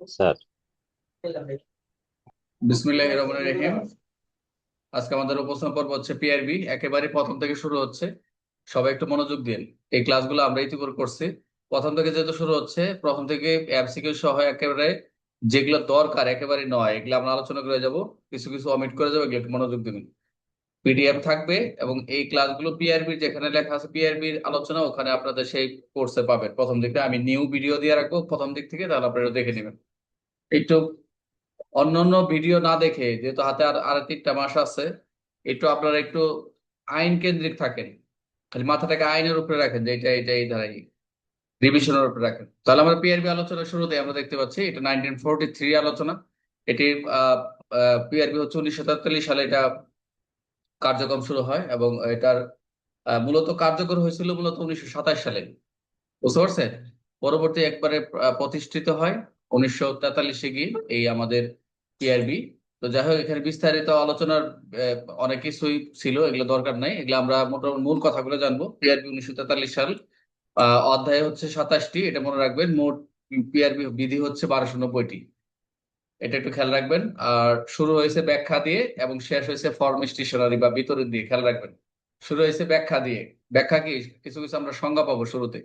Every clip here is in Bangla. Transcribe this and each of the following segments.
স্যার। বিসমিল্লাহির রহমানির রহিম। আজকে আমাদের উপস্থাপন পর্ব হচ্ছে পিআরবি, একেবারে প্রথম থেকে শুরু হচ্ছে। সবাই একটু মনোযোগ দিন। এই ক্লাসগুলো আমরা ইতিপূর্বে করছি। প্রথম থেকে যেহেতু শুরু হচ্ছে, প্রথম থেকে এমসিকিউ সহ একেবারে যেগুলো দরকার একেবারে নয় এগুলো আমরা আলোচনা করে যাব। কিছু কিছু অমিট করে যাবো, এগুলো একটু মনোযোগ দিবেন। পিডিএফ থাকবে এবং এই ক্লাসগুলো পিআরবি যেখানে লেখা আছে পিআরবির আলোচনা, ওখানে আপনাদের সেই কোর্সে পাবেন। প্রথম দিকে আমি নিউ ভিডিও দিয়ে রাখবো প্রথম দিক থেকে, তাহলে আপনারা দেখে নেবেন একটু। অন্যান্য ভিডিও না দেখে, যেহেতু হাতে আর 3টা মাস আছে, একটু আপনারা একটু আইন কেন্দ্রিক থাকেন। খালি মাথাটাকে আইনের উপরে রাখেন যে এটা এটা এই ধারাই রিভিশনের উপরে রাখেন। তাহলে আমরা পিআরবি আলোচনার শুরুতে আমরা দেখতে পাচ্ছি এটা 1943 আলোচনা। এটি পিআরবি হচ্ছে 1943 সালে এটা কার্যক্রম শুরু হয় এবং এটার মূলত কার্যকর হয়েছিল মূলত 1927 সালে। বুঝতে পারছেন? পরবর্তী একবারে প্রতিষ্ঠিত হয় 1943-এ গিয়ে এই আমাদের পিআরবি। তো যাই হোক, এখানে বিস্তারিত আলোচনার অনেক কিছুই ছিল, এগুলো দরকার নাই, এগুলো আমরা মোটামুটি মূল কথাগুলো জানবো। পিআরবি 1943 সাল, অধ্যায় হচ্ছে 27টি, এটা মনে রাখবেন। মোট পিআরবি বিধি হচ্ছে 1290টি, এটা একটু খেয়াল রাখবেন। আর শুরু হয়েছে ব্যাখ্যা দিয়ে এবং শেষ হয়েছে ফর্ম স্টেশনারি বা বিতরণ দিয়ে, খেয়াল রাখবেন। শুরু হয়েছে ব্যাখ্যা দিয়ে। ব্যাখ্যা কি? কিছু কিছু আমরা সংজ্ঞা পাবো শুরুতে।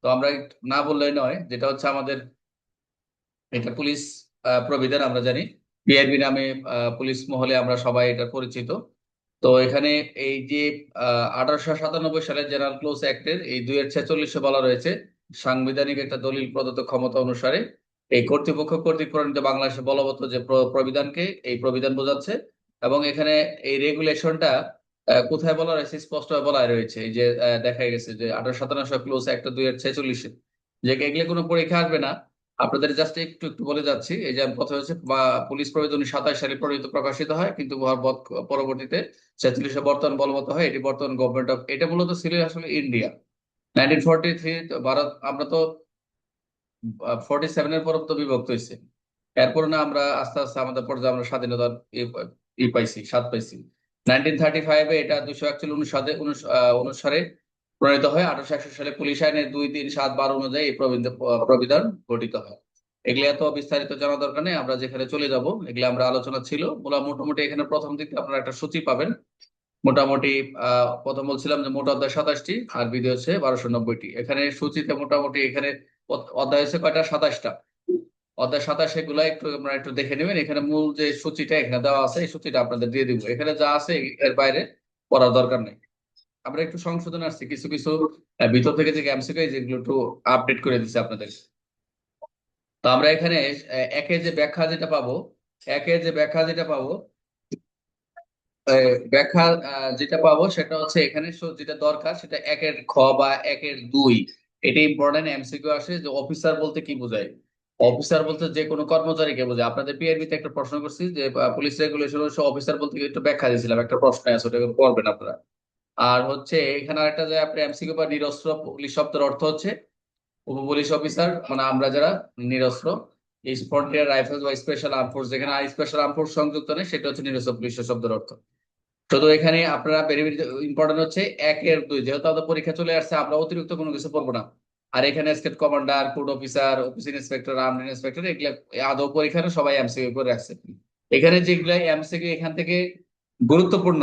তো আমরা না বললেই নয়, যেটা হচ্ছে আমাদের এটা পুলিশ প্রবিধান আমরা জানি। পিআরবি নামে পুলিশ মহলে আমরা সবাই এটা পরিচিত। তো এখানে এই যে 1897 সালের জেনারেল ক্লোজ অ্যাক্টের এই 2-এর 46-এ বলা রয়েছে, সাংবিধানিক একটা দলিল প্রদত্ত ক্ষমতা অনুসারে এই কর্তৃপক্ষ কর্তৃক প্রণীত বাংলাদেশে বলবৎ যে প্রবিধানকে এই প্রবিধান বোঝাচ্ছে। এবং এখানে এই রেগুলেশনটা কোথায় বলা রয়েছে, স্পষ্ট বলা রয়েছে। এই যে দেখা গেছে যে 1897 ক্লোজ অ্যাক্ট 2-এর 46-এ যে এগুলো কোনো পরীক্ষা আসবে না। আপনাদের জাস্ট একটু একটু বলে যাচ্ছি। এই যে কথা হচ্ছে বা পুলিশ প্রবিধান 1927 সালে প্রকাশিত হয়, কিন্তু উহার পরবর্তীতে 46-এ বর্তমান বলবৎ হয়। এটি বর্তমান গভর্নমেন্ট অফ, এটা মূলত ছিল আসলে ইন্ডিয়া। 1943 ভারত, আমরা তো 47-এর পর তো বিভক্ত হয়েছে। এরপর না আমরা আস্তে আস্তে আমাদের পর্যায়ে আমরা স্বাধীনতার পাইছি, স্বাদ পাইছি। 1935-এ এটা 241 অনুসারে প্রণীত হয়। 1861 সালে পুলিশ আইনের 2, 3, 7, 12 অনুযায়ী এই প্রবিধান গঠিত হয়। এগুলো এত বিস্তারিত জানা দরকার নেই, আমরা যেখানে চলে যাব এগুলো আমরা আলোচনা ছিল মোটামুটি। এখানে প্রথম দিকে আপনারা একটা সূচি পাবেন মোটামুটি। প্রথম বলছিলাম যে মোট অধ্যায় 27টি আর বিধি হচ্ছে 1290টি। এখানে সূচিতে মোটামুটি এখানে অধ্যায় হচ্ছে কয়টা? 27টা। অধ্যায় 27 এগুলা একটু আপনারা একটু দেখে নেবেন। এখানে মূল যে সূচিটা এখানে দেওয়া আছে, এই সূচিটা আপনাদের দিয়ে দিব। এখানে যা আছে এর বাইরে পড়ার দরকার নেই। আমরা একটু সংশোধন আসছি কিছু কিছু ভিতর থেকে যে এমসিকিউ যেগুলো একটু আপডেট করে দিচ্ছি আপনাদের। তো আমরা এখানে একে যে ব্যাখ্যা যেটা পাবো, একে যে ব্যাখ্যা যেটা পাবো, ব্যাখ্যা যেটা পাবো সেটা হচ্ছে এখানে যেটা দরকার সেটা 1-এর খ বা 1-এর 2। এটা ইম্পর্টেন্ট এমসিকিউ আসে যে অফিসার বলতে কি বোঝায়। অফিসার বলতে যে কোনো কর্মচারীকে বোঝায়। আপনাদের পিআরবি তে একটা প্রশ্ন করছি যে পুলিশ রেগুলেশন অফিসার বলতে কি, একটু ব্যাখ্যা দিয়েছিলাম, একটা প্রশ্ন আছে, ওটা করবেন আপনারা। আর হচ্ছে এখানে একটা যে আপনি এমসিকিউ বা নিরস্ত্র পুলিশ শব্দের অর্থ হচ্ছে উপ পুলিশ অফিসার, মানে আমরা যারা নিরস্ত্র। এই ফ্রন্টিয়ার রাইফেলস বা স্পেশাল আর্ম ফোর্স, যেখানে স্পেশাল আর্ম ফোর্স সংযুক্ত নেই, সেটা হচ্ছে নিরস্ত্র পুলিশ শব্দের অর্থ। শুধু এখানে আপনারা ভেরি ভেরি ইম্পর্টেন্ট হচ্ছে 1-এর 2, যেহেতু আমাদের পরীক্ষা চলে আসছে আমরা অতিরিক্ত কোনো কিছু পড়বো না। আর এখানে state commander, court officer, office inspector, arm inspector, এগুলা আদৌ পরীক্ষাটা সবাই এমসিকিউ করে রাখছে। এখানে যেগুলো এমসিকিউ এখান থেকে গুরুত্বপূর্ণ,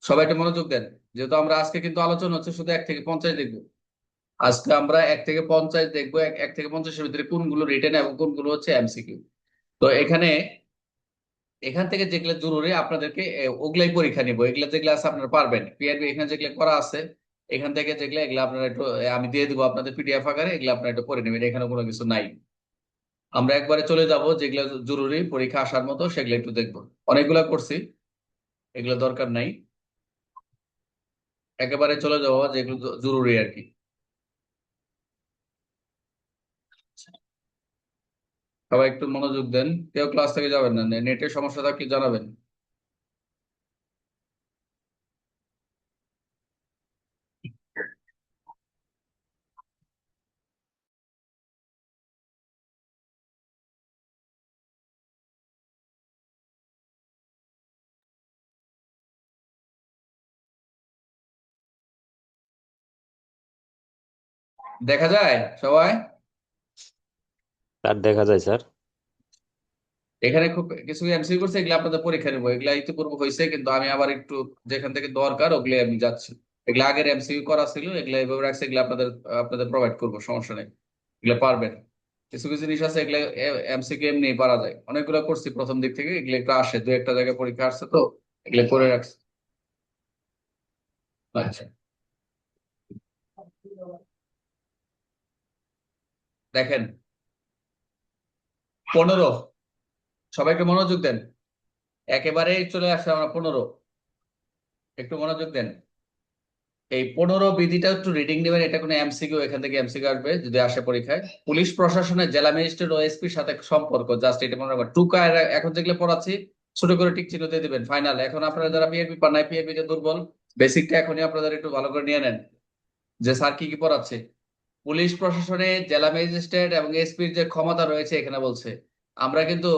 সবাই একটু মনোযোগ দেন। যেহেতু আমরা আজকে কিন্তু আলোচনা হচ্ছে শুধু 1 থেকে 50 দেখবো। আজকে আমরা 1 থেকে 50 দেখবো। 1 থেকে 50-এর ভিতরে কোনগুলো রিটেন এবং কোনগুলো হচ্ছে এমসিকিউ। তো এখানে এখান থেকে যেগুলো জরুরি আপনাদেরকে ওগুলাই পরীক্ষা নিব। এগুলা যেগুলো আছে আপনারা পারবেন, পিআরবি এখানে যেগুলো করা আছে এখান থেকে যেগুলো, এগুলো আপনারা একটু আমি দিয়ে দিব আপনাদের পিডিএফ আকারে, এগুলো আপনারা একটু পড়ে নেবেন, এখানে কোনো কিছু নাই। আমরা একবারে চলে যাব যেগুলো জরুরি পরীক্ষা আসার মতো, সেগুলো একটু দেখবো। অনেকগুলা করছি, এগুলো দরকার নাই। একেবারে চলে যাবো যেগুলো জরুরি আর কি। সবাই একটু মনোযোগ দেন। কেউ ক্লাস থেকে যাবেন না, নেটের সমস্যা থাকলে জানাবেন। দেখা যায় সবাই? আর দেখা যায় স্যার। এখানে খুব কিছু এমসিকিউ করছে, এগুলো আপনাদের পরীক্ষা নেবো, এগুলা ইতিপূর্বে হয়েছে, কিন্তু আমি আবার একটু যেখান থেকে দরকার ওগুলো আমি যাচ্ছি। এগুলো আগের এমসিকিউ করা ছিল, এগুলো এইভাবে রাখছে, এগুলো আপনাদের আপনাদের প্রোভাইড করবো, সমস্যা নেই, এগুলো পারবেন। কিছু কিছু জিনিস আছে এগুলো এমসিকিউ এমনি পারা যায়, অনেকগুলো করছি প্রথম দিক থেকে, এগুলো একটু আসে, দু একটা জায়গায় পরীক্ষা আসছে তো এগুলো করে রাখছি। আচ্ছা, দেখেন 15, সবাইকে মনোযোগ দেন, একেবারে চলে আসছে আমরা 15, একটু মনোযোগ দেন। এই 15 বিধিটা একটু রিডিং নেবেন, এটা কোনো এমসিকিউ, এখান থেকে এমসিকিউ আসবে যদি আসে পরীক্ষায়। পুলিশ প্রশাসনের জেলা ম্যাজিস্ট্রেট ও এসপির সাথে সম্পর্ক, জাস্ট এটা মনে রাখবেন, টুকা এখন যেগুলো পড়াচ্ছি ছোট করে টিক চিহ্ন দিয়ে দিবেন। ফাইনাল এখন আপনারা যারা পিএরবি পান নাই, পিএরবি টা দুর্বল, বেসিকটা এখনই আপনাদের একটু ভালো করে নিয়ে নেন যে স্যার কি কি পড়াচ্ছে। পুলিশ প্রশাসনে জেলা ম্যাজিস্ট্রেট এবং এসপির যে ক্ষমতা রয়েছে এখানে বলছে, আমরা কিন্তু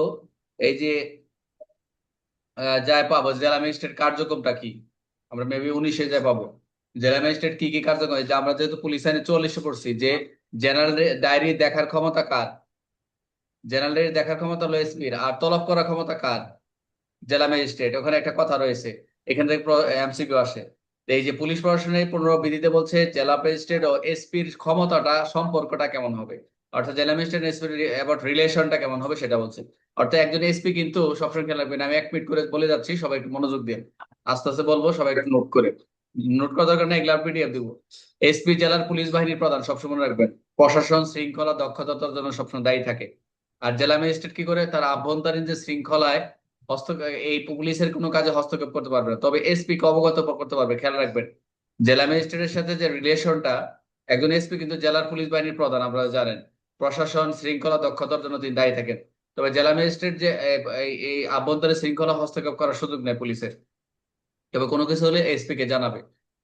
এই যে যাই পাবো জেলা ম্যাজিস্ট্রেট কার্যক্রমটা কি, আমরা মেবি 19-এ যাই পাবো জেলা ম্যাজিস্ট্রেট কি কি কার্যক্রম। যে আমরা যেহেতু পুলিশ আইনে 44-এ পড়ছি, যে জেনারেল ডায়েরি দেখার ক্ষমতা কার, জেনারেল ডায়েরি দেখার ক্ষমতা হলো এসপির, আর তলব করার ক্ষমতা কার, জেলা ম্যাজিস্ট্রেট। ওখানে একটা কথা রয়েছে, এখান থেকে এমসিকিউ আসে। তো এই যে পুলিশ প্রশাসনের 15 বিধিতে বলছে জেলা ম্যাজিস্ট্রেট ও এসপির ক্ষমতাটা সম্পর্কটা কেমন হবে, অর্থাৎ জেলা ম্যাজিস্ট্রেট এসপির অ্যাবাউট রিলেশনটা কেমন হবে সেটা বলছে। অর্থাৎ একজন এসপি কিন্তু সবসময় খেয়াল রাখবেন, আমি 1 মিনিট করে বলে যাচ্ছি, সবাই একটু মনোযোগ দিন, আস্তে আস্তে বলবো, সবাই একটু নোট করে, নোট করার দরকার নেই, এগুলা পিডিএফ দিব। এসপি জেলার পুলিশ বাহিনীর প্রধান, সবসময় মনে রাখবেন, প্রশাসন শৃঙ্খলা দক্ষতার জন্য সবসময় দায়ী থাকে। আর জেলা ম্যাজিস্ট্রেট কি করে, তার আভ্যন্তরীণ যে শৃঙ্খলায় হস্তক্ষেপ, এই পুলিশের কোনো কাজে হস্তক্ষেপ করতে পারবে না, তবে এসপি কে অবগত করতে পারবে। খেয়াল রাখবেন, জেলা ম্যাজিস্ট্রেটের সাথে যে রিলেশনটা, একজন এসপি কিন্তু জেলার পুলিশ বাহিনীর প্রধান, আপনারা জানেন, প্রশাসন শৃঙ্খলা দক্ষতার জন্য তিনি দায়ী থাকেন। তবে জেলা ম্যাজিস্ট্রেট যে এই আভ্যন্তরীণ শৃঙ্খলা হস্তক্ষেপ করার সুযোগ নেই পুলিশের, তবে কোনো কিছু হলে এসপি কে জানাবে।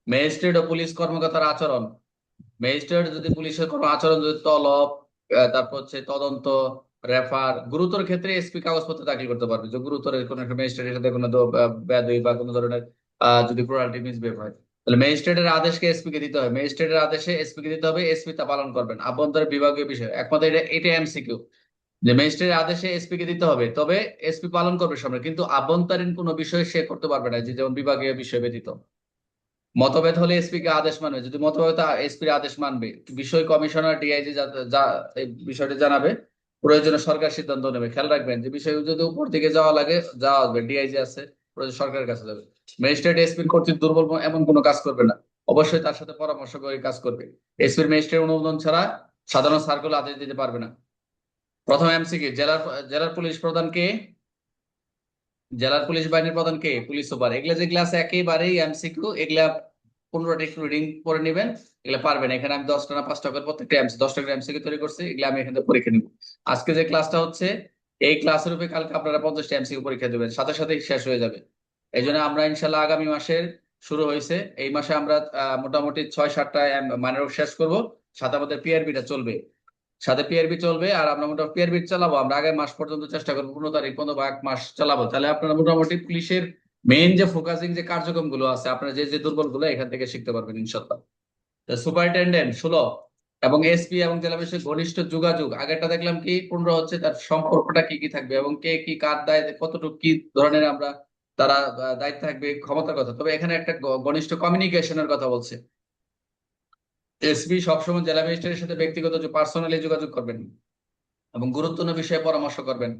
ম্যাজিস্ট্রেট ও পুলিশ কর্মকর্তার আচরণ, ম্যাজিস্ট্রেট যদি পুলিশের কোনো আচরণ যদি তলব, তারপর হচ্ছে তদন্ত, রেফার, গুরুতর ক্ষেত্রে এসপি কাগজপত্র দাখিল করতে পারবে, যে গুরুতর কোনো একটা ম্যাজিস্ট্রেটের সাথে কোনো বেয়াদবি বা কোনো ধরনের যদি ক্রুয়ালিটি মিসবিহেভ হয়, তাহলে ম্যাজিস্ট্রেটের আদেশকে এসপি কে দিতে হয়, ম্যাজিস্ট্রেটের আদেশে এসপি কে দিতে হবে, এসপি তা পালন করবেন। আভ্যন্তরীণ বিভাগীয় বিষয় একমাত্র এটা এটা এমসিকিউ, যে ম্যাজিস্ট্রেটের আদেশে এসপি কে দিতে হবে, তবে এসপি পালন করবে সামনে, কিন্তু আভ্যন্তরীণ কোনো বিষয় সে করতে পারবে না, যে যেমন বিভাগীয় বিষয় ব্যতীত। মতভেদ হলে এসপি কে আদেশ মানবে, যদি মতভেদ, এসপির আদেশ মানবে। বিষয় কমিশনার ডিআইজি যা এই বিষয়টি জানাবে, প্রয়োজনে সরকার সিদ্ধান্ত নেবে। খেয়াল রাখবেন যে বিষয় যদি উপর দিকে যাওয়া লাগে, যাওয়া হবে, ডিআইজি আছে, প্রয়োজন সরকারের কাছে যাবে। ম্যাজিস্ট্রেট এসপির কর্তৃত্ব দুর্বল এমন কোনো কাজ করবে না, অবশ্যই তার সাথে পরামর্শ করে কাজ করবে। এসপির ম্যাজিস্ট্রেট অনুমোদন ছাড়া সাধারণ সার্কুলার আদেশ দিতে পারবে না। প্রথম এমসিকিউ, জেলার জেলার পুলিশ প্রধান কে, জেলার পুলিশ বাহিনীর প্রধান কে, পুলিশ সুপার। এগুলা যেগুলা আছে একেবারেই এমসিকিউ, এগুলা 15টা একটু রিডিং করে নেবেন, এগুলা পারবেন। এখানে আমি 10টা না 5টা করে প্রত্যেকটা 10টা করে এমসিকিউ তৈরি করছি, এগুলা আমি এখান থেকে পরীক্ষা নিব। আজকে যে ক্লাসটা হচ্ছে, এই ক্লাসের উপরে কালকে আপনারা 50টা এমসিকিউ পরীক্ষা দেবেন, সাথে সাথে শেষ হয়ে যাবে। এই জন্য আমরা ইনশাল্লাহ আগামী মাসের শুরু হয়েছে, এই মাসে আমরা মোটামুটি 6-7টা মাইনর শেষ করব, সাথে আমাদের পিআরবিটা চলবে, সাথে পিআরবি চলবে। আর আমরা মোটামুটি পিআরবি চালাবো, আমরা আগামী মাস পর্যন্ত চেষ্টা করবো, 15 তারিখ পর্যন্ত বা 1 মাস চালাবো। তাহলে আপনারা মোটামুটি পুলিশের মেইন যে ফোকাসিং যে কার্যক্রম গুলো আছে, আপনারা যে যে দুর্বল গুলো এখান থেকে শিখতে পারবেন ইনশাল্লাহ। সুপারিনটেন্ডেন্ট 16 এবং এসপি এবং জেলা ম্যাজিস্ট্রেট ঘনিষ্ঠ যোগাযোগ, আগেরটা দেখলাম কি 15 হচ্ছে তার সম্পর্কটা কি কি থাকবে, এবং কে কি কার দায় কতটুকু কি ধরনের আমরা তারা দায়িত্ব থাকবে, ক্ষমতার কথা। তবে এখানে একটা ঘনিষ্ঠ কমিউনিকেশনের কথা বলছে, এসপি সবসময় জেলা ম্যাজিস্ট্রেটের সাথে ব্যক্তিগত পার্সোনালি যোগাযোগ করবেন এবং গুরুত্বপূর্ণ বিষয়ে পরামর্শ করবেন।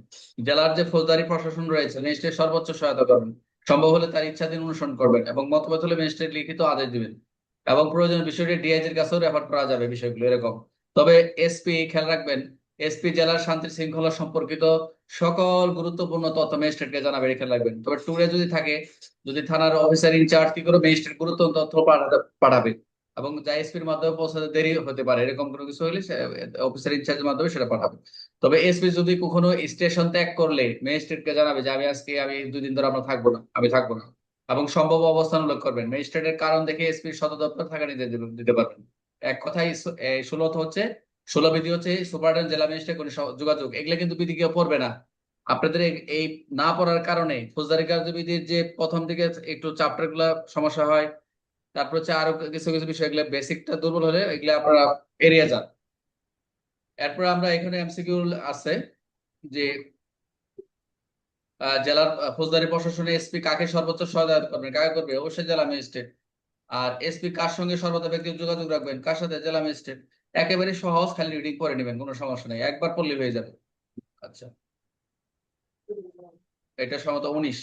জেলার যে ফৌজদারি প্রশাসন রয়েছে, ম্যাজিস্ট্রেট সর্বোচ্চ সহায়তা করবেন, সম্ভব হলে তার ইচ্ছাধীন অনুসরণ করবেন, এবং মতভেদ হলে ম্যাজিস্ট্রেট লিখিত আদেশ দিবেন, এবং প্রয়োজনীয় বিষয়টি ডিআইজির কাছেও রেফার করা যাবে বিষয়গুলো এরকম। তবে এসপি খেয়াল রাখবেন, এসপি জেলার শান্তি শৃঙ্খলা সম্পর্কিত সকল গুরুত্বপূর্ণ তথ্য ম্যাজিস্ট্রেটকে জানাবে, এটা খেয়াল রাখবেন। তবে ট্যুরে যদি থাকে, যদি থানার অফিসার ইনচার্জ কি করে ম্যাজিস্ট্রেট গুরুত্বপূর্ণ তথ্য পাঠাবে, এবং যা এসপির মাধ্যমে পৌঁছাতে দেরি হতে পারে, এরকম কোনো কিছু হলে অফিসার ইনচার্জের মাধ্যমে সেটা পাঠাবে। তবে এসপি যদি কখনো স্টেশন ত্যাগ করলে ম্যাজিস্ট্রেটকে জানাবে যে আমি 2 দিন ধরে আমরা থাকবো না, আমি থাকবো না, এবং সম্ভাব্য অবস্থান উল্লেখ করবেন। ম্যাজিস্ট্রেটের কারণ দেখে এসপির সদর দপ্তর থাকা নির্দেশ দিতে পারবেন। এক কথায় 16 হচ্ছে, 16 বিধি হচ্ছে সুপারিনটেন্ডেন্ট জেলা ম্যাজিস্ট্রেট কোনো যোগাযোগ, এগুলো কিন্তু বিধি কেউ পড়বে না। আপনাদের এই না পড়ার কারণে ফৌজদারি কার্যবিধির যে প্রথম দিকে একটু চ্যাপ্টার গুলা সমস্যা হয়, তারপর হচ্ছে আরো কিছু কিছু বিষয়, এগুলো বেসিকটা দুর্বল হলে এগুলো আপনারা এড়িয়ে যান। এরপর আমরা এখানে এমসিকিউ আছে যে জেলার ফৌজদারি প্রশাসনে এসপি কাকে সর্বোচ্চ সহায়তা করবেন, কাকে করবে? অবশ্যই জেলা ম্যাজিস্ট্রেট। আর এসপি কার সঙ্গে সর্বদা ব্যক্তিগত যোগাযোগ রাখবেন, কার সাথে? জেলা ম্যাজিস্ট্রেট। একেবারে সহজ, খালি রিডিং করে নেবেন, কোনো সমস্যা নেই, একবার পড়লে হয়ে যাবে। আচ্ছা, এটা সম্ভবত 19,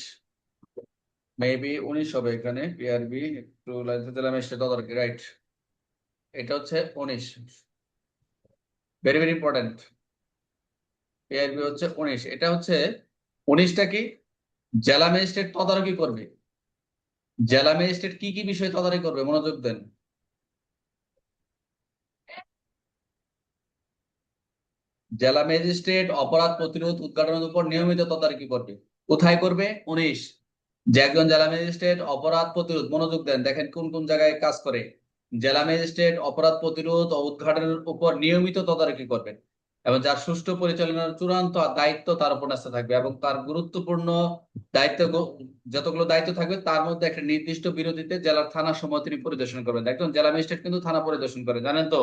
মেবি 19 হবে এখানে। পিআরবি একটু জেলা ম্যাজিস্ট্রেট তদারকি, রাইট, এটা হচ্ছে 19। Very very important. পিআরবি হচ্ছে 19, এটা হচ্ছে 19টা কি? জেলা ম্যাজিস্ট্রেট তদারকি করবে। জেলা ম্যাজিস্ট্রেট কি কি বিষয়ে তদারকি করবে, মনোযোগ দেন। জেলা ম্যাজিস্ট্রেট অপরাধ প্রতিরোধ উদ্ঘাটনের উপর নিয়মিত তদারকি করবে। কোথায় করবে? 19, যে একজন জেলা ম্যাজিস্ট্রেট অপরাধ প্রতিরোধ, মনোযোগ দেন, দেখেন কোন কোন জায়গায় কাজ করে। জেলা ম্যাজিস্ট্রেট অপরাধ প্রতিরোধ ও উদ্ঘাটনের উপর নিয়মিত তদারকি করবেন এবং যার সুষ্ঠু পরিচালনার চূড়ান্ত দায়িত্ব তার উপর ন্যস্ত থাকবে, এবং তার গুরুত্বপূর্ণ দায়িত্ব যতগুলো দায়িত্ব থাকবে তার মধ্যে একটা নির্দিষ্ট বিরতিতে জেলার থানা সমূহ তিনি পরিদর্শন করবেন। একজন জেলা ম্যাজিস্ট্রেট কিন্তু থানা পরিদর্শন করে, জানেন তো,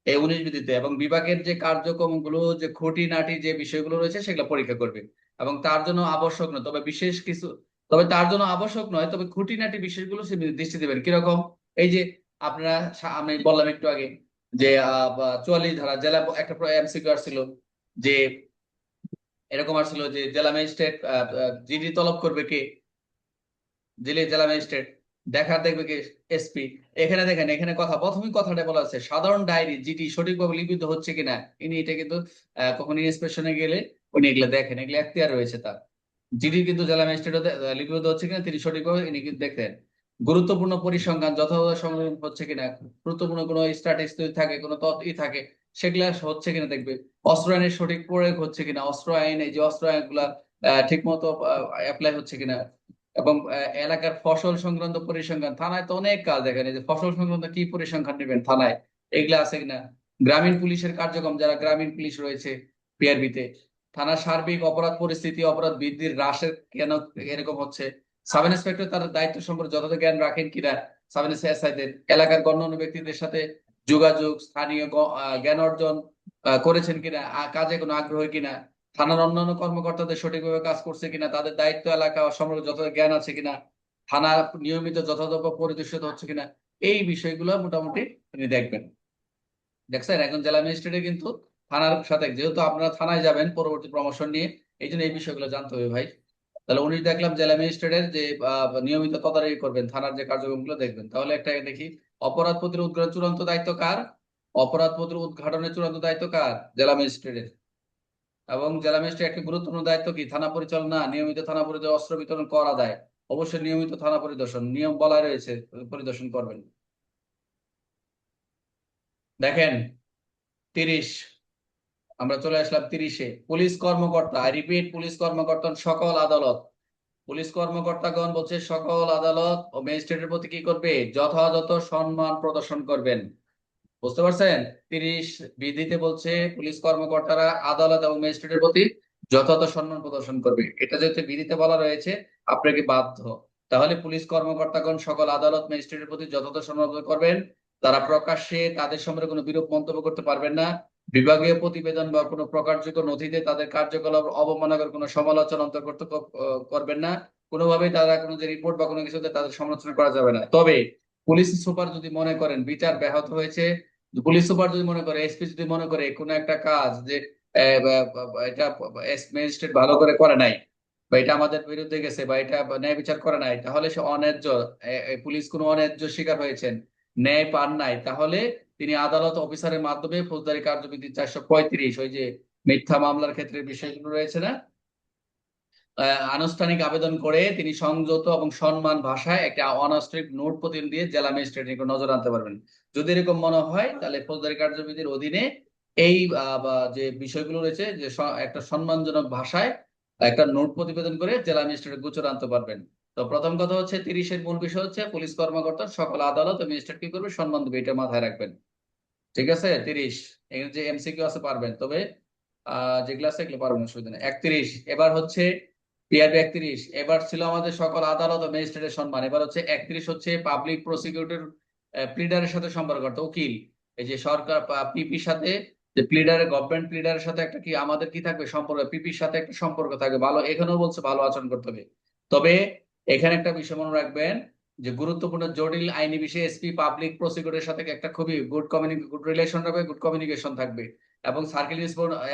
এই 19 বিধিতে। এবং বিভাগের যে কার্যক্রমগুলো, যে খুঁটিনাটি যে বিষয়গুলো রয়েছে সেগুলো পরীক্ষা করবে। এবং তার জন্য আবশ্যক নয় তবে বিশেষ কিছু, তবে তার জন্য আবশ্যক নয় তবে খুঁটিনাটি বিষয়গুলো সে দৃষ্টি দেবেন। কিরকম? এই যে আপনারা, আমি বললাম একটু আগে যে 44 ধারা জেলা, একটা এমসিকিউ আসছিল যে এরকম আসছিল যে জেলা ম্যাজিস্ট্রেট জিডি তলব করবে কে? জেলা ম্যাজিস্ট্রেট। দেখার দেখবে কে? এসপি। এখানে দেখেন, এখানে কথা প্রথমেই কথাটা বলা আছে, সাধারণ ডায়েরি জিডি সঠিকভাবে লিপিত হচ্ছে কিনা ইনি এটা কিন্তু কখন ইন্সপেকশনে গেলে উনি এগুলো দেখেন, এগুলো এখতিয়ার রয়েছে তার। জিডি কিন্তু জেলা ম্যাজিস্ট্রেট লিপিবদ্ধ হচ্ছে কিনা তিনি সঠিকভাবে ইনি কিন্তু দেখেন। গুরুত্বপূর্ণ পরিসংখ্যান যথাযথ সংগ্রহ হচ্ছে কিনা, গুরুত্বপূর্ণ কোনো স্ট্যাটিস্টিক্স যদি থাকে, কোনো তথ্য থাকে, সেগুলা হচ্ছে কিনা দেখবে। অস্ত্র আইনের সঠিক প্রয়োগ হচ্ছে কিনা, অস্ত্র আইন, এই যে অস্ত্র আইনগুলা ঠিক মতো অ্যাপ্লাই হচ্ছে কিনা। এবং এলাকার ফসল সংক্রান্ত পরিসংখ্যান, থানায় তো অনেক কাজ, দেখেন এই যে ফসল সংক্রান্ত কি পরিসংখ্যান নেবেন থানায়, এগুলা আছে কিনা। গ্রামীণ পুলিশের কার্যক্রম, যারা গ্রামীণ পুলিশ রয়েছে পিআরবিতে, থানার সার্বিক অপরাধ পরিস্থিতি, অপরাধ বৃদ্ধির হ্রাসের কেন এরকম হচ্ছে। সাব ইন্সপেক্টর তার দায়িত্ব সম্পর্কে যথাযথ জ্ঞান রাখেন কিনা, সাব ইন্সপেক্টরদের এলাকার গণ্যমান্য ব্যক্তিদের সাথে যোগাযোগ, স্থানীয় জ্ঞান অর্জন করেছেন কিনা, কাজে কোনো আগ্রহ কিনা, থানার অন্যান্য কর্মকর্তাদের সঠিকভাবে কাজ করছে কিনা, তাদের দায়িত্ব এলাকা সম্পর্কে যথাযথ জ্ঞান আছে কিনা, থানা নিয়মিত যথাযথ পরিদর্শিত হচ্ছে কিনা, এই বিষয়গুলো মোটামুটি তিনি দেখবেন। দেখছেন, একজন জেলা ম্যাজিস্ট্রেটের কিন্তু থানার সাথে, যেহেতু আপনারা থানায় যাবেন পরবর্তী প্রমোশন নিয়ে, এই জন্য এই বিষয়গুলো জানতে হবে ভাই। তাহলে 19 দেখলাম জেলা ম্যাজিস্ট্রেটের যে নিয়মিত তদারকি করবেন, থানার যে কার্যক্রমগুলো দেখবেন। তাহলে একটা দেখি, অপরাধ প্রতিরোধ চূড়ান্ত দায়িত্ব কার? অপরাধ প্রতিরোধ উদ্ঘাটনের চূড়ান্ত দায়িত্ব কার? জেলা ম্যাজিস্ট্রেটের। এবং জেলা ম্যাজিস্ট্রেট একটি গুরুত্বপূর্ণ দায়িত্ব কি? থানা পরিচালনা, নিয়মিত থানা পরিদর্শন, অস্ত্র বিতরণ করা যায়। অবশ্যই নিয়মিত থানা পরিদর্শন, নিয়ম বলা রয়েছে, পরিদর্শন করবেন। দেখেন 30, আমরা চলে আসলাম 30-এ। পুলিশ কর্মকর্তা, আই রিপিট, পুলিশ কর্মকর্তা সকল আদালত, পুলিশ কর্মকর্তাগণ বলছে সকল আদালত ও ম্যাজিস্ট্রেটের প্রতি কি করবে? যথাযথ সম্মান প্রদর্শন করবেন। বুঝতে পারছেন? 30 বিধিতে বলছে পুলিশ কর্মকর্তারা আদালত এবং ম্যাজিস্ট্রেটের প্রতি যথাযথ সম্মান প্রদর্শন করবে। এটা যেহেতু বিধিতে বলা রয়েছে, আপনাকে বাধ্য। তাহলে পুলিশ কর্মকর্তাগণ সকল আদালত ম্যাজিস্ট্রেটের প্রতি যথাযথ সম্মান প্রদর্শন করবেন। তারা প্রকাশ্যে তাদের সম্পর্কে কোনো বিরূপ মন্তব্য করতে পারবেন না। বিভাগীয় প্রতিবেদন বা কোনো প্রকাশযোগ্য নথিতে তাদের কার্যকলাপ অবমাননাকর কোনো সমালোচনা অন্তর্ভুক্ত করবেন না। কোনোভাবেই তারা কোনো যে রিপোর্ট বা কোনো কিছুতে তাদের সমালোচনা করা যাবে না। তবে পুলিশ সুপার যদি মনে করেন বিচার ব্যাহত হয়েছে, পুলিশ সুপার যদি মনে করে, এসপি যদি মনে করে কোনো একটা কাজ যে এটা ম্যাজিস্ট্রেট ভালো করে করে নাই, বা এটা আমাদের বিরুদ্ধে গেছে, বা এটা ন্যায় বিচার করে নাই, তাহলে সে অন্যায্য, পুলিশ কোনো অন্যায্য শিকার হয়েছেন, ন্যায় পান নাই, তাহলে তিনি আদালত অফিসারের মাধ্যমে ফৌজদারি কার্যবিধি 435, ওই যে মিথ্যা মামলার ক্ষেত্রে বিষয়গুলো রয়েছে না, আনুষ্ঠানিক আবেদন করে তিনি সংযত এবং সম্মান ভাষায় একটা অনাস্ট্রিক নোট প্রতিদিন দিয়ে জেলা ম্যাজিস্ট্রেটের নজর আনতে পারবেন। যদি এরকম মনে হয় তাহলে ফৌজদারি কার্যবিধির অধীনে এই যে বিষয়গুলো রয়েছে, যে একটা সম্মানজনক ভাষায় একটা নোট প্রতিবেদন করে জেলা ম্যাজিস্ট্রেটের গোচর আনতে পারবেন। তো প্রথম কথা হচ্ছে 30-এর মূল বিষয় হচ্ছে পুলিশ কর্মকর্তা সকল আদালত ও ম্যাজিস্ট্রেট কি করবে? সম্মান দেবে, এটা মাথায় রাখবেন। ঠিক আছে? 30 এখানে যে এমসিকিউ আছে পারবেন, তবে যেগুলো আছে এগুলো পারবেন, অসুবিধা নেই। 31 এবার হচ্ছে পিআরবি 31, এবার ছিল আমাদের সকল আদালত ও ম্যাজিস্ট্রেটের সম্মান। এবার হচ্ছে 31 হচ্ছে পাবলিক প্রসিকিউটর প্লিডারের সাথে সম্পর্ক, উকিল, এই যে সরকার পিপির সাথে যে প্লিডারের গভর্নমেন্ট প্লিডারের সাথে একটা কি আমাদের কি থাকবে সম্পর্ক, পিপির সাথে একটা সম্পর্ক থাকবে ভালো, এখানেও বলছে ভালো আচরণ করতে হবে। তবে এখানে একটা বিষয় মনে রাখবেন যে গুরুত্বপূর্ণ জটিল আইনি বিষয়ে এসপি পাবলিক প্রসিকিউটরের সাথে একটা খুবই গুড রিলেশন রাখবে, গুড কমিউনিকেশন থাকবে, এবং সার্কেল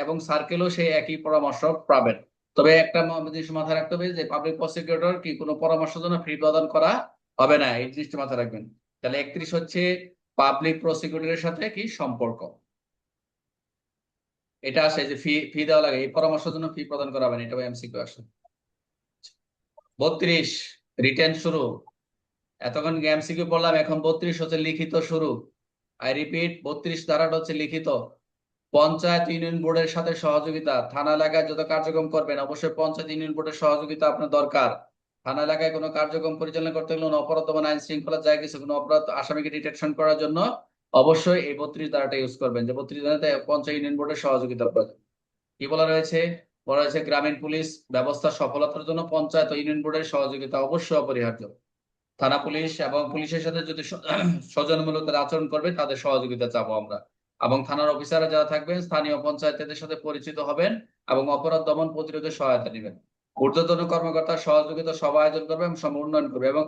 এবং সার্কেলও সেই একই পরামর্শ পাবেন। তবে একটা জিনিস মাথায় রাখতে হবে যে পাবলিক প্রসিকিউটর কি কোনো পরামর্শের জন্য ফি প্রদান করা হবে না, এই জিনিসটা মাথায় রাখবেন। তাহলে 31 হচ্ছে পাবলিক প্রসিকিউটরের সাথে কি সম্পর্ক, এটা আসে যে ফি ফি দেওয়া লাগে, এই পরামর্শের জন্য ফি প্রদান করা হবে না, এটা এমসিকিউ আসে। 32 রিটেন শুরু, এতক্ষণ এমসিকিউ বললাম, এখন 32 হচ্ছে লিখিত শুরু। আই রিপিট, 32 ধারাটা হচ্ছে লিখিত। পঞ্চায়েত ইউনিয়ন বোর্ডের সাথে সহযোগিতা, থানা এলাকায় যত কার্যক্রম করবেন অবশ্যই পঞ্চায়েত ইউনিয়ন বোর্ডের সহযোগিতা আপনার দরকার। থানা এলাকায় কোনো কার্যক্রম পরিচালনা করতে গেলে, কোনো অপরাধ বা আইন শৃঙ্খলা যায় কিছু কোনো অপরাধ আসামিকে ডিটেকশন করার জন্য অবশ্যই এই 32 ধারাটা ইউজ করবেন, যে 32 ধারাতে পঞ্চায়েত ইউনিয়ন বোর্ডের সহযোগিতা প্রয়োজন। কি বলা রয়েছে? বলা রয়েছে গ্রামীণ পুলিশ ব্যবস্থা সফলতার জন্য পঞ্চায়েত ও ইউনিয়ন বোর্ডের সহযোগিতা অবশ্যই অপরিহার্য। থানা পুলিশ এবং পুলিশের সাথে যদি সৌজন্যমূলক আচরণ করবে তাদের সহযোগিতা চাবো আমরা। এবং থানার অফিসাররা যারা থাকবেন স্থানীয় পঞ্চায়েতদের সাথে পরিচিত হবেন এবং অপরাধ দমন প্রতিরোধে সহায়তা নেবেন। ঊর্ধ্বতন কর্মকর্তার সহযোগিতা সভা আয়োজন করবে এবং উন্নয়ন করবে। এবং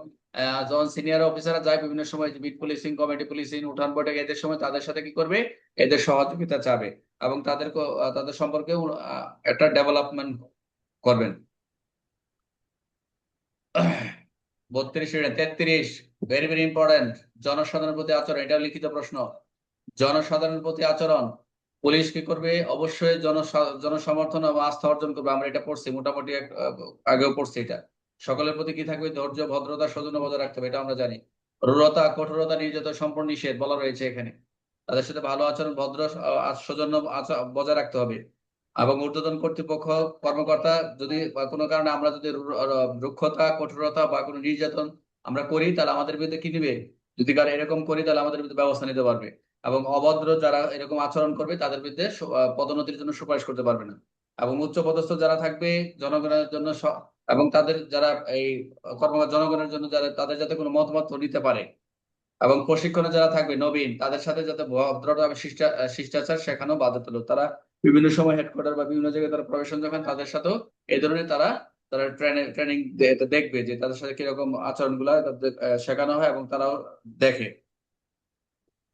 যখন সিনিয়র অফিসাররা যায় বিভিন্ন সময় বিট পুলিশিং, কমিটি পুলিশিং, উঠান বৈঠক, এদের সময় তাদের সাথে কি করবে, এদের সহযোগিতা চাবে এবং তাদের সম্পর্কে একটা ডেভেলপমেন্ট করবেন। 32 33 ভেরি ভেরি ইম্পর্টেন্ট, জনসাধারণের প্রতি আচরণ, এটা লিখিত প্রশ্ন। জনসাধারণের প্রতি আচরণ, পুলিশ কি করবে, অবশ্যই জনসমর্থন এবং আস্থা অর্জন করবে, আমরা এটা পড়ছি মোটামুটি আগেও পড়ছি এটা। সকলের প্রতি কি থাকবে, ধৈর্য, ভদ্রতা, সৌজন্য বজায় রাখতে হবে, এটা আমরা জানি। রূঢ়তা, কঠোরতা, নির্যাতন সম্পূর্ণ নিষেধ বলা রয়েছে এখানে। তাদের সাথে ভালো আচরণ, ভদ্র সৌজন্য বজায় রাখতে হবে। এবং ঊর্ধ্বতন কর্তৃপক্ষ কর্মকর্তা যদি বা কোনো কারণে আমরা যদি রুক্ষতা, কঠোরতা বা কোনো নির্যাতন আমরা করি, তাহলে আমাদের বিরুদ্ধে কি নিবে, যদি কারো এরকম করি তাহলে আমাদের বিরুদ্ধে ব্যবস্থা নিতে পারবে। এবং অভদ্র যারা এরকম আচরণ করবে তাদের বিরুদ্ধে পদোন্নতির জন্য সুপারিশ করতে পারবে না। এবং উচ্চ পদস্থ যারা থাকবে জনগণের জন্য এবং তাদের যারা এই জনগণের জন্য যারা তাদের যাতে কোনো মতামত নিতে পারে, এবং প্রশিক্ষণে যারা থাকবে নবীন তাদের সাথে যাতে ভদ্রতা এবং শিষ্টাচার শেখানো বাধ্যতামূলক। তারা বিভিন্ন সময় হেডকোয়ার্টার বা বিভিন্ন জায়গায় তারা প্রবেশন যখন তাদের সাথেও এই ধরনের তারা তারা ট্রেনিং দেখবে যে তাদের সাথে কিরকম আচরণ গুলা শেখানো হয় এবং তারাও দেখে।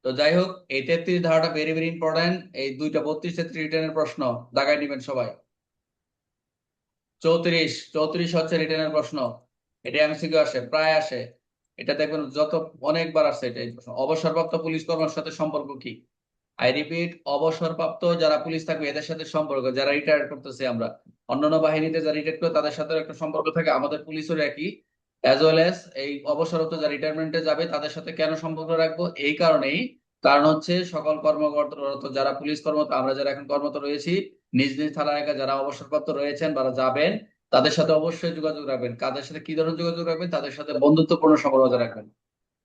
তো যাই হোক, এই 33 ধারাটা ভেরি ভেরি ইম্পর্টেন্ট। এই দুইটা 32 33 রিটার্নের প্রশ্ন দাগায় নিবেন সবাই। 34 হচ্ছে রিটার্নের প্রশ্ন, এটা এমসিকিউ আসে, প্রায় আসে। এটা দেখবেন যত অনেকবার আসছে এটা এই প্রশ্ন। অবসরপ্রাপ্ত পুলিশ কর্মীর সাথে সম্পর্ক কি? আই রিপিট, অবসরপ্রাপ্ত যারা পুলিশ থাকবে এদের সাথে সম্পর্ক, যারা রিটায়ার করতেছে আমরা, অন্যান্য বাহিনীতে যারা রিটায়ার করে তাদের সাথে একটা সম্পর্ক থাকে, আমাদের পুলিশের একই। অ্যাজ ওয়েল এস এই অবসরপ্রাপ্ত যারা রিটায়ারমেন্টে যাবে তাদের সাথে কেন সম্পর্ক রাখবো, এই কারণেই। কারণ হচ্ছে সকল কর্মকর্তা যারা পুলিশ কর্মরত, আমরা যারা এখন কর্মরত রয়েছি, নিজ নিজ থানা এলাকায় যারা অবসরপ্রাপ্ত রয়েছেন বা যাবেন, তাদের সাথে অবশ্যই যোগাযোগ রাখবেন। কাদের সাথে কি ধরনের যোগাযোগ রাখবেন, তাদের সাথে বন্ধুত্বপূর্ণ সম্পর্ক বজায় রাখবেন।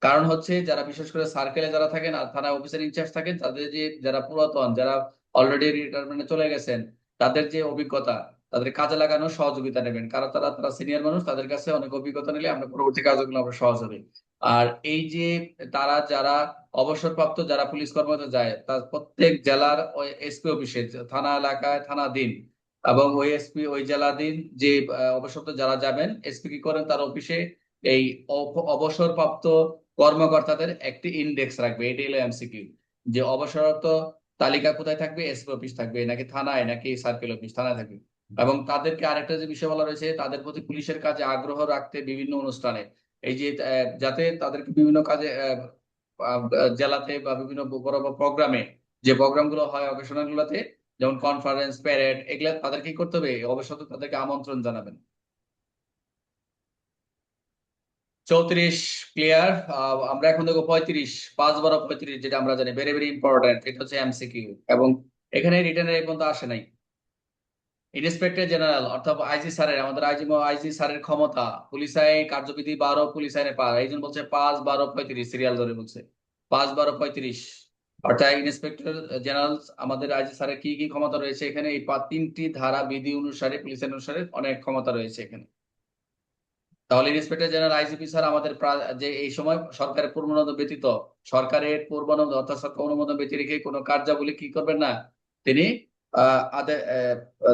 কারণ হচ্ছে যারা বিশেষ করে সার্কেলে যারা থাকেন আর থানা অফিসার ইনচার্জ থাকেন, তাদের যে যারা পুরাতন, যারা অলরেডি রিটায়ারমেন্টে চলে গেছেন, তাদের যে অভিজ্ঞতা, তাদের কাজে লাগানোর সহযোগিতা নেবেন, কারণ তারা তারা সিনিয়র মানুষ, তাদের কাছে অনেক অভিজ্ঞতা নিলে আমরা পরবর্তী কাজগুলো আমরা সহজ হবে। আর এই যে তারা যারা অবসরপ্রাপ্ত যারা পুলিশ কর্মকর্তা যায়, তার প্রত্যেক জেলার ওই এসপি অফিসে, থানা এলাকায় থানা দিন এবং ওই এসপি ওই জেলাধীন যে অবসরপ্রাপ্ত যারা যাবেন, এসপি কি করেন তার অফিসে এই অবসরপ্রাপ্ত কর্মকর্তাদের একটি ইন্ডেক্স রাখবে, এটাই হলো এমসিকিউ। যে অবসরপ্রাপ্ত তালিকা কোথায় থাকবে, এসপি অফিস থাকবে নাকি থানায় নাকি সার্কেল অফিস, থানায় থাকবে। এবং তাদেরকে আরেকটা যে বিষয় বলা রয়েছে, তাদের প্রতি পুলিশের কাজে আগ্রহ রাখতে বিভিন্ন অনুষ্ঠানে, এই যে যাতে তাদেরকে বিভিন্ন কাজে জেলাতে বা বিভিন্ন বড় বড় প্রোগ্রামে, যে প্রোগ্রাম গুলো হয় অকেশনাল গুলোতে, যেমন কনফারেন্স, প্যারেড, এগুলা তাদেরকে কি করতে হবে, অবশ্যই তাদেরকে আমন্ত্রণ জানাবেন। 34 ক্লিয়ার। আমরা এখন দেখো 35, 5 12 35, যেটা আমরা জানি ভেরি ভেরি ইম্পর্টেন্ট, এটা হচ্ছে এমসিকিউ। এবং এখানে রিটার্নের এই পর্যন্ত আসে নাই। ইন্সপেক্টর জেনারেল অর্থাৎ আইজি স্যারের, আমাদের আইজি স্যারের ক্ষমতা, পুলিশ আইন কার্যবিধি 12, পুলিশ আইনে এই জন্য বলছে 5 12 35 সিরিয়াল ধরে বলছে 5 12 35। অর্থাৎ ইন্সপেক্টর জেনারেল আমাদের আইজি স্যারের কি কি ক্ষমতা রয়েছে এখানে, এই 3টি ধারা বিধি অনুসারে, পুলিশ আইন অনুসারে অনেক ক্ষমতা রয়েছে এখানে। তাহলে ইন্সপেক্টর জেনারেল আইজিপি স্যার আমাদের যে এই সময় সরকারের পূর্বানুমোদন ব্যতীত, সরকারের পূর্বানুমোদন অর্থাৎ সরকার অনুমোদন ব্যতি রেখে কোনো কার্যাবলী কি করবেন না, তিনি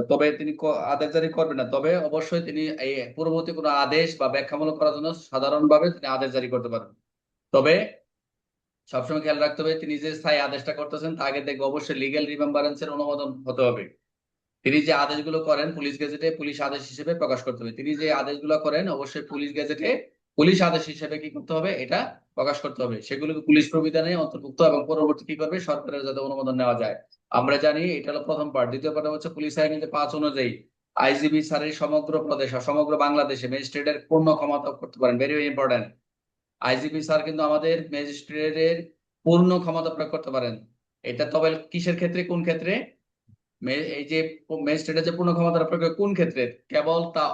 তবে তিনি আদেশ জারি করবেন না, তবে অবশ্যই তিনি এই পূর্ববর্তী কোনো আদেশ বা ব্যাখ্যামূলক করার জন্য সাধারণভাবে তিনি আদেশ জারি করতে পারবেন। তবে সবসময় খেয়াল রাখতে হবে তিনি যে স্থায়ী আদেশটা করতেছেন তা আগে দেখবে অবশ্যই লিগ্যাল রিমেম্বারেন্সের অনুমোদন হতে হবে। তিনি যে আদেশগুলো করেন পুলিশ গেজেটে পুলিশ আদেশ হিসেবে প্রকাশ করতে হবে। তিনি যে আদেশগুলো করেন অবশ্যই পুলিশ গেজেটে পুলিশ আদেশ হিসেবে কি করতে হবে, এটা প্রকাশ করতে হবে। সেগুলোকে পুলিশ প্রবিধানে অন্তর্ভুক্ত এবং পরবর্তী কি করবে, সরকারের যাতে অনুমোদন নেওয়া যায়। আমরা জানি এটা হলো প্রথম পার্ট। দ্বিতীয় পার্ট হচ্ছে পুলিশ আইন 5 অনুযায়ী আইজিবি স্যারের সমগ্র প্রদেশ সমগ্র বাংলাদেশে ম্যাজিস্ট্রেটের পূর্ণ ক্ষমতা করতে পারেন। Very very important. IGP sir কিন্তু আমাদের ম্যাজিস্ট্রেটের পূর্ণ ক্ষমতা প্রয়োগ করতে পারেন। এটা তবে কিসের ক্ষেত্রে, কোন ক্ষেত্রে? এই যে ম্যাজিস্ট্রেটের যে পূর্ণ ক্ষমতা প্রয়োগ কোন ক্ষেত্রে? কেবল তা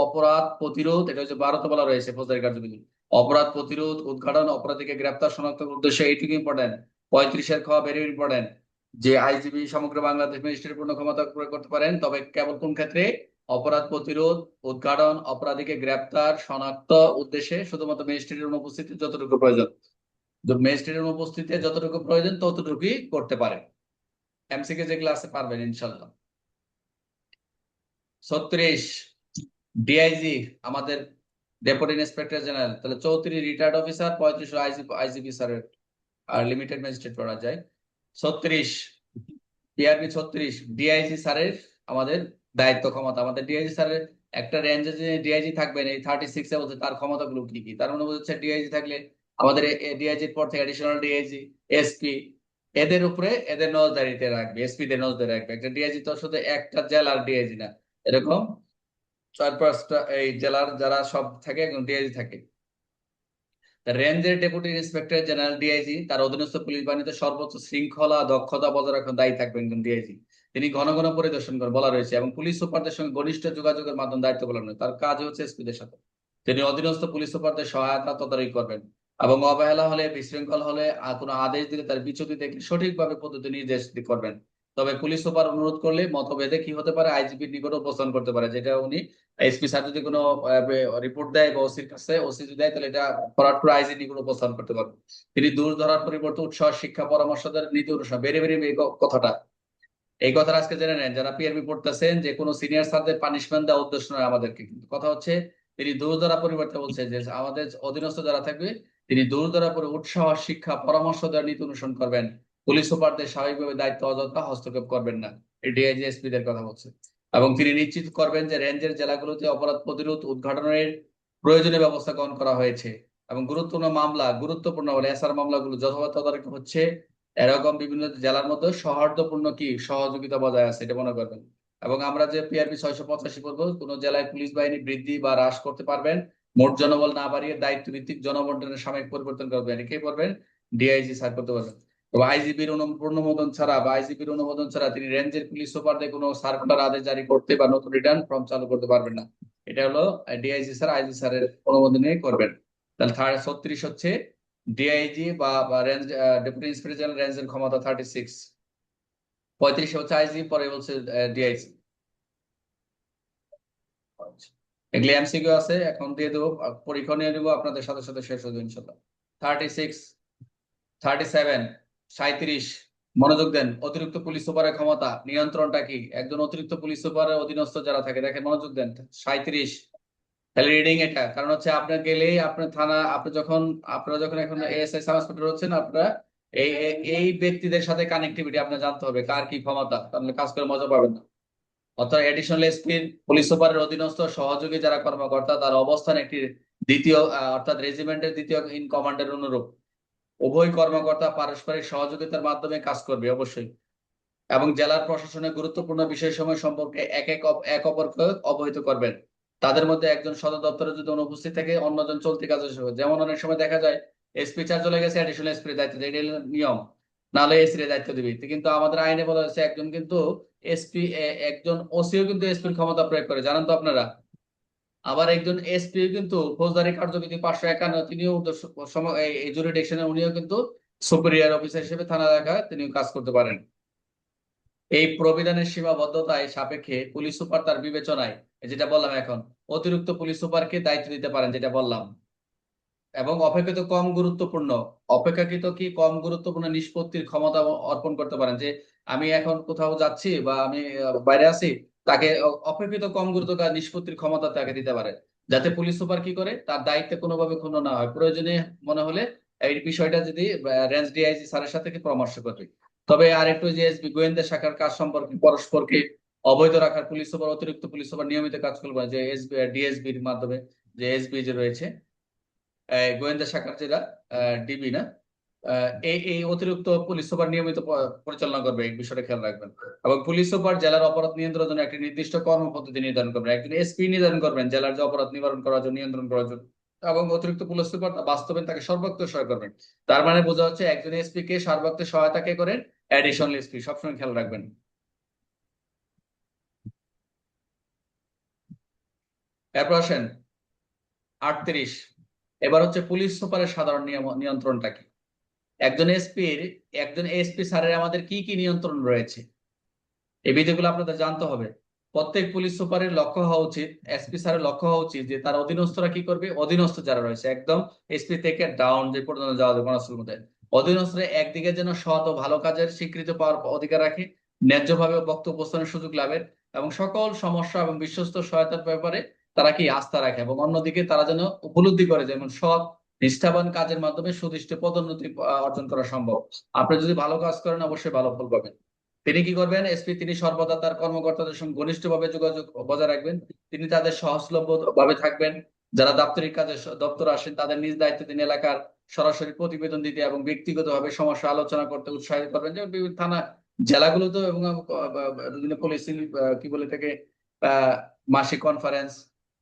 অপরাধ প্রতিরোধ, এটা হচ্ছে 12 বলা রয়েছে ফৌজদারি কার্যবিধি, অপরাধ প্রতিরোধ, উদ্ঘাটন, অপরাধীকে গ্রেপ্তার শনাক্তের উদ্দেশ্যে, এইটুকু ইম্পর্টেন্ট। 35-এর খ ভেরি ইম্পর্টেন্ট, যে আইজিবি সমগ্র বাংলাদেশ ম্যাজিস্ট্রেটের পূর্ণ ক্ষমতা প্রয়োগ করতে পারেন, তবে কেবল কোন ক্ষেত্রে? অপরাধ প্রতিরোধ, উদ্ঘাটন, অপরাধীকে গ্রেপ্তার শনাক্ত উদ্দেশ্যে শুধুমাত্র ম্যাজিস্ট্রেটের অনুপস্থিতিতে যতটুকু প্রয়োজন, ম্যাজিস্ট্রেটের অনুপস্থিতিতে যতটুকু প্রয়োজন ততটুকুই করতে পারে। এমসিকে যে ক্লাসে পারবেন ইনশাল্লাহ। 36 ডিআইজি আমাদের ডেপুটি ইন্সপেক্টর জেনারেল, তাহলে 34 রিটায়ার্ড অফিসার, 35 আইজিপি স্যারের আর লিমিটেড ম্যাজিস্ট্রেট পড়া যায়। 36 পিআরবি 36 ডিআইজি স্যারের আমাদের দায়িত্ব ক্ষমতা। আমাদের ডিআইজি স্যারের একটা রেঞ্জে যে ডিআইজি থাকবেন, এই 36 এ বলছে তার ক্ষমতাগুলো কি কি। তার মানে হচ্ছে ডিআইজি থাকলে আমাদের ডিআইজির পর থেকে অ্যাডিশনাল ডিআইজি, এসপি, এদের উপরে এদের নজরদারিতে রাখবে, এসপি দের নজরদারি রাখবে। একটা ডিআইজি তো শুধু একটা জেলার ডিআইজি না, এরকম 4-5টা এই জেলার যারা সব থাকে একজন ডিআইজি থাকে। রেঞ্জের ডেপুটি ইন্সপেক্টর জেনারেল ডিআইজি তার অধীনস্থ পুলিশ বাহিনীতে সর্বোচ্চ শৃঙ্খলা দক্ষতা বজায় রাখার দায়ী থাকবেন একজন ডিআইজি। তিনি ঘন ঘন পরিদর্শন করেন বলা রয়েছে এবং পুলিশ সুপারদের সঙ্গে ঘনিষ্ঠ যোগাযোগের মাধ্যমে দায়িত্ব পালন করেন। তার কাজ হচ্ছে এসপিদের সাথে। তিনি অধীনস্থ পুলিশ সুপারদের সহায়তা তদারকি করবেন এবং অবহেলা হলে, বিশৃঙ্খল হলে, কোনো আদেশ দিলে তার বিচ্যুতি দেখলে সঠিকভাবে পদ্ধতি নির্দেশ করবেন। তবে পুলিশ সুপার অনুরোধ করলে মতভেদে কি হতে পারে, আইজিপির নিকট উপস্থাপন করতে পারে, যেটা উনি এসপি স্যার যদি কোনো রিপোর্ট দেয় বা ওসির কাছে, ওসি যদি দেয় তাহলে এটা ফরওয়ার্ড করে আইজি নিকট উপস্থাপন করতে পারবে। তিনি দূর ধরার পরিবর্তে উৎসাহ, শিক্ষা, পরামর্শদের নীতি অনুসরণ, বেড়ে বেড়ে এই কথাটা, এই কথাটা আজকে জেনে নেন যারা পিআরবি পড়তেছেন, যে কোনো সিনিয়র স্যারদের পানিশমেন্ট দেওয়ার উদ্দেশ্য নয় আমাদেরকে, কিন্তু কথা হচ্ছে তিনি দূর ধরার পরিবর্তে বলছে যে আমাদের অধীনস্থ যারা থাকবে তিনি দূর ধরার পরে উৎসাহ, শিক্ষা, পরামর্শ দেওয়ার নীতি অনুসরণ করবেন। পুলিশ সুপারদের স্বাভাবিকভাবে দায়িত্ব অযথা হস্তক্ষেপ করবেন না, এই ডিআইজি এসপি দের কথা বলছে। এবং তিনি নিশ্চিত করবেন যে রেঞ্জের জেলাগুলোতে অপরাধ প্রতিরোধ উদ্ঘাটনের প্রয়োজনীয় ব্যবস্থা গ্রহণ করা হয়েছে এবং গুরুত্বপূর্ণ বলে এসআর মামলাগুলো যথাযথ তদারকি হচ্ছে। এরকম বিভিন্ন জেলার মধ্যে সৌহার্দ্যপূর্ণ কি সহযোগিতা বজায় আছে, এটা মনে করবেন। এবং আমরা যে পিআরবি 685 পড়বো, কোন জেলায় পুলিশ বাহিনী বৃদ্ধি বা হ্রাস করতে পারবেন, মোট জনবল না বাড়িয়ে দায়িত্ব ভিত্তিক জনবন্টনের সাময়িক পরিবর্তন করবেন, কে করবেন? ডিআইজি স্যার করতে পারবেন। তবে আইজিপির অনুমোদন ছাড়া বা আইজিপির অনুমোদন ছাড়া তিনি রেঞ্জের পুলিশ সুপারদের কোনো সার্কুলার আদেশ জারি করতে বা নতুন রিটার্ন ফর্ম চালু করতে পারবেন না। এটা হলো ডিআইজি স্যার আইজি স্যারের অনুমোদনে করবেন। তাহলে 36 হচ্ছে ডিআইজি বা রেঞ্জ ডেপুটি ইন্সপেক্টর জেনারেল রেঞ্জের ক্ষমতা 36। 35 হচ্ছে আইজি, পরে বলছে ডিআইজি। এগুলি এমসিকিউ আছে, এখন দিয়ে দেবো, পরীক্ষা নিয়ে দেবো, আপনাদের সাথে সাথে শেষ হবে ইনশাল্লাহ। 36, 37, 37 মনোযোগ দেন। অতিরিক্ত পুলিশ সুপারের ক্ষমতা নিয়ন্ত্রণটা কি? একজন অতিরিক্ত পুলিশ সুপারের অধীনস্থ যারা থাকে, দেখেন মনোযোগ দেন। 37 তাহলে রিডিং এটা, কারণ হচ্ছে আপনার গেলেই আপনার থানা, আপনারা যখন এখন এএসআই সাব ইন্সপেক্টর হচ্ছেন, আপনারা এই এই ব্যক্তিদের সাথে কানেক্টিভিটি আপনার জানতে হবে, কার কি ক্ষমতা, তাহলে কাজ করে মজা পাবেন না। অর্থাৎ এডিশনাল এসপির পুলিশ সুপারের অধীনস্থ সহযোগী যারা কর্মকর্তা তার অবস্থান একটি দ্বিতীয় অর্থাৎ রেজিমেন্টের দ্বিতীয় ইন কমান্ডের অনুরূপ। উভয় কর্মকর্তা পারস্পরিক সহযোগিতার মাধ্যমে কাজ করবে অবশ্যই, এবং জেলার প্রশাসনের গুরুত্বপূর্ণ বিষয়সমূহ সম্পর্কে এক অপরকে অবহিত করবেন। তাদের মধ্যে একজন সদর দপ্তরে যদি অনুপস্থিত থাকে, অন্যজন চলতি কাজে, যেমন অনেক সময় দেখা যায় এসপি চার চলে গেছে, অ্যাডিশনাল এসপি দায়িত্ব দেয়, এটা নিয়ম, নাহলে এসি এর দায়িত্ব দিবে। কিন্তু আমাদের আইনে বলা হয়েছে একজন কিন্তু এসপি, একজন ওসিও কিন্তু এসপির ক্ষমতা প্রয়োগ করে, জানেন তো আপনারা। আবার একজন এসপি কিন্তু ফৌজদারি কার্যবিধি 551, তিনিও এই জুরিডিকশনে উনিও কিন্তু সুপিরিয়র অফিসার হিসেবে থানা এলাকায় তিনিও কাজ করতে পারেন। এই প্রবিধানের সীমাবদ্ধতায় সাপেক্ষে পুলিশ সুপার তার বিবেচনায়, যেটা বললাম এখন, অতিরিক্ত পুলিশ সুপারকে দায়িত্ব দিতে পারেন, যেটা বললাম। এবং অপেক্ষাকৃত কম গুরুত্বপূর্ণ নিষ্পত্তির ক্ষমতা অর্পণ করতে পারেন, যে আমি এখন কোথাও যাচ্ছি বা আমি বাইরে আছি, তাকে অপেক্ষিত কম গুরুতর কাজ নিষ্পত্তির ক্ষমতা তাকে দিতে পারে, যাতে পুলিশ সুপার কি করে তার দায়িত্বে কোনোভাবে ক্ষুণ্ণ না হয়। প্রয়োজনে মনে হলে এই বিষয়টা যদি রেঞ্জ ডিআইজি স্যারের সাথে কি পরামর্শ করবে। তবে আর একটু যে এসবি গোয়েন্দা শাখার কাজ সম্পর্কে পরস্পরকে অবৈধ রাখার পুলিশ সুপার অতিরিক্ত পুলিশ সুপার নিয়মিত কাজ করবে, যে এসবি ডিএসবির মাধ্যমে, যে এসবি যে রয়েছে গোয়েন্দা শাখার যেটা ডিবি না, এই এই অতিরিক্ত পুলিশ সুপার নিয়মিত পরিচালনা করবে, এই বিষয়টা খেয়াল রাখবেন। এবং পুলিশ সুপার জেলার অপরাধ নিয়ন্ত্রণের জন্য একটি নির্দিষ্ট কর্মপদ্ধতি নির্ধারণ করবেন, একজন এসপি নির্ধারণ করবেন জেলার যে অপরাধ নিবারণ করার জন্য, নিয়ন্ত্রণ করার জন্য। এবং অতিরিক্ত পুলিশ সুপার বাস্তবে তাকে সর্বাত্মক সহায় করবেন। তার মানে বোঝা হচ্ছে একজন এসপি কে সর্বাত্মক সহায়তা কে করেন, অ্যাডিশনাল এসপি, সবসময় খেয়াল রাখবেন। এরপর আসেন 38। এবার হচ্ছে পুলিশ সুপারের সাধারণ নিয়ন্ত্রণটা কি। একজন এসপি স্যারের আমাদের কি কি নিয়ন্ত্রণ রয়েছে, এই বিষয়গুলো আপনাদের জানতে হবে। প্রত্যেক পুলিশ সুপারের লক্ষ্য হওয়া উচিত, এসপি স্যারের লক্ষ্য হওয়া উচিত যে তার অধীনস্থরা কি করবে, অধীনস্থ যারা রয়েছে একদম এসপি থেকে ডাউন যে পর্যন্ত যাওয়া যাবে গণস্কুলের মধ্যে, অধীনস্থরা একদিকে যেন সৎ ও ভালো কাজের স্বীকৃতি পাওয়ার অধিকার রাখে, ন্যায্যভাবে বক্তব্য উপস্থানের সুযোগ লাভের এবং সকল সমস্যা এবং বিশ্বস্ত সহায়তার ব্যাপারে তারা কি আস্থা রাখে, এবং অন্যদিকে তারা যেন উপলব্ধি করে যেমন সৎ নিষ্ঠাবান কাজের মাধ্যমে সুদৃষ্ট পদোন্নতি অর্জন করা সম্ভব। আপনি যদি ভালো কাজ করেন অবশ্যই ভালো ফল পাবেন। তিনি কি করবেন, এসপি তিনি সর্বদা তার কর্মকর্তাদের সঙ্গে ঘনিষ্ঠভাবে যোগাযোগ বজায় রাখবেন। তিনি তাদের সহজলভ্য ভাবে থাকবেন। যারা দাপ্তরিক কাজে দপ্তর আসেন তাদের নিজ দায়িত্বে তিনি এলাকার সরাসরি প্রতিবেদন দিতে এবং ব্যক্তিগতভাবে সমস্যা আলোচনা করতে উৎসাহিত করবেন। যেমন বিভিন্ন থানা জেলাগুলোতে এবং বিভিন্ন পুলিশ কি বলে থাকে মাসিক কনফারেন্স,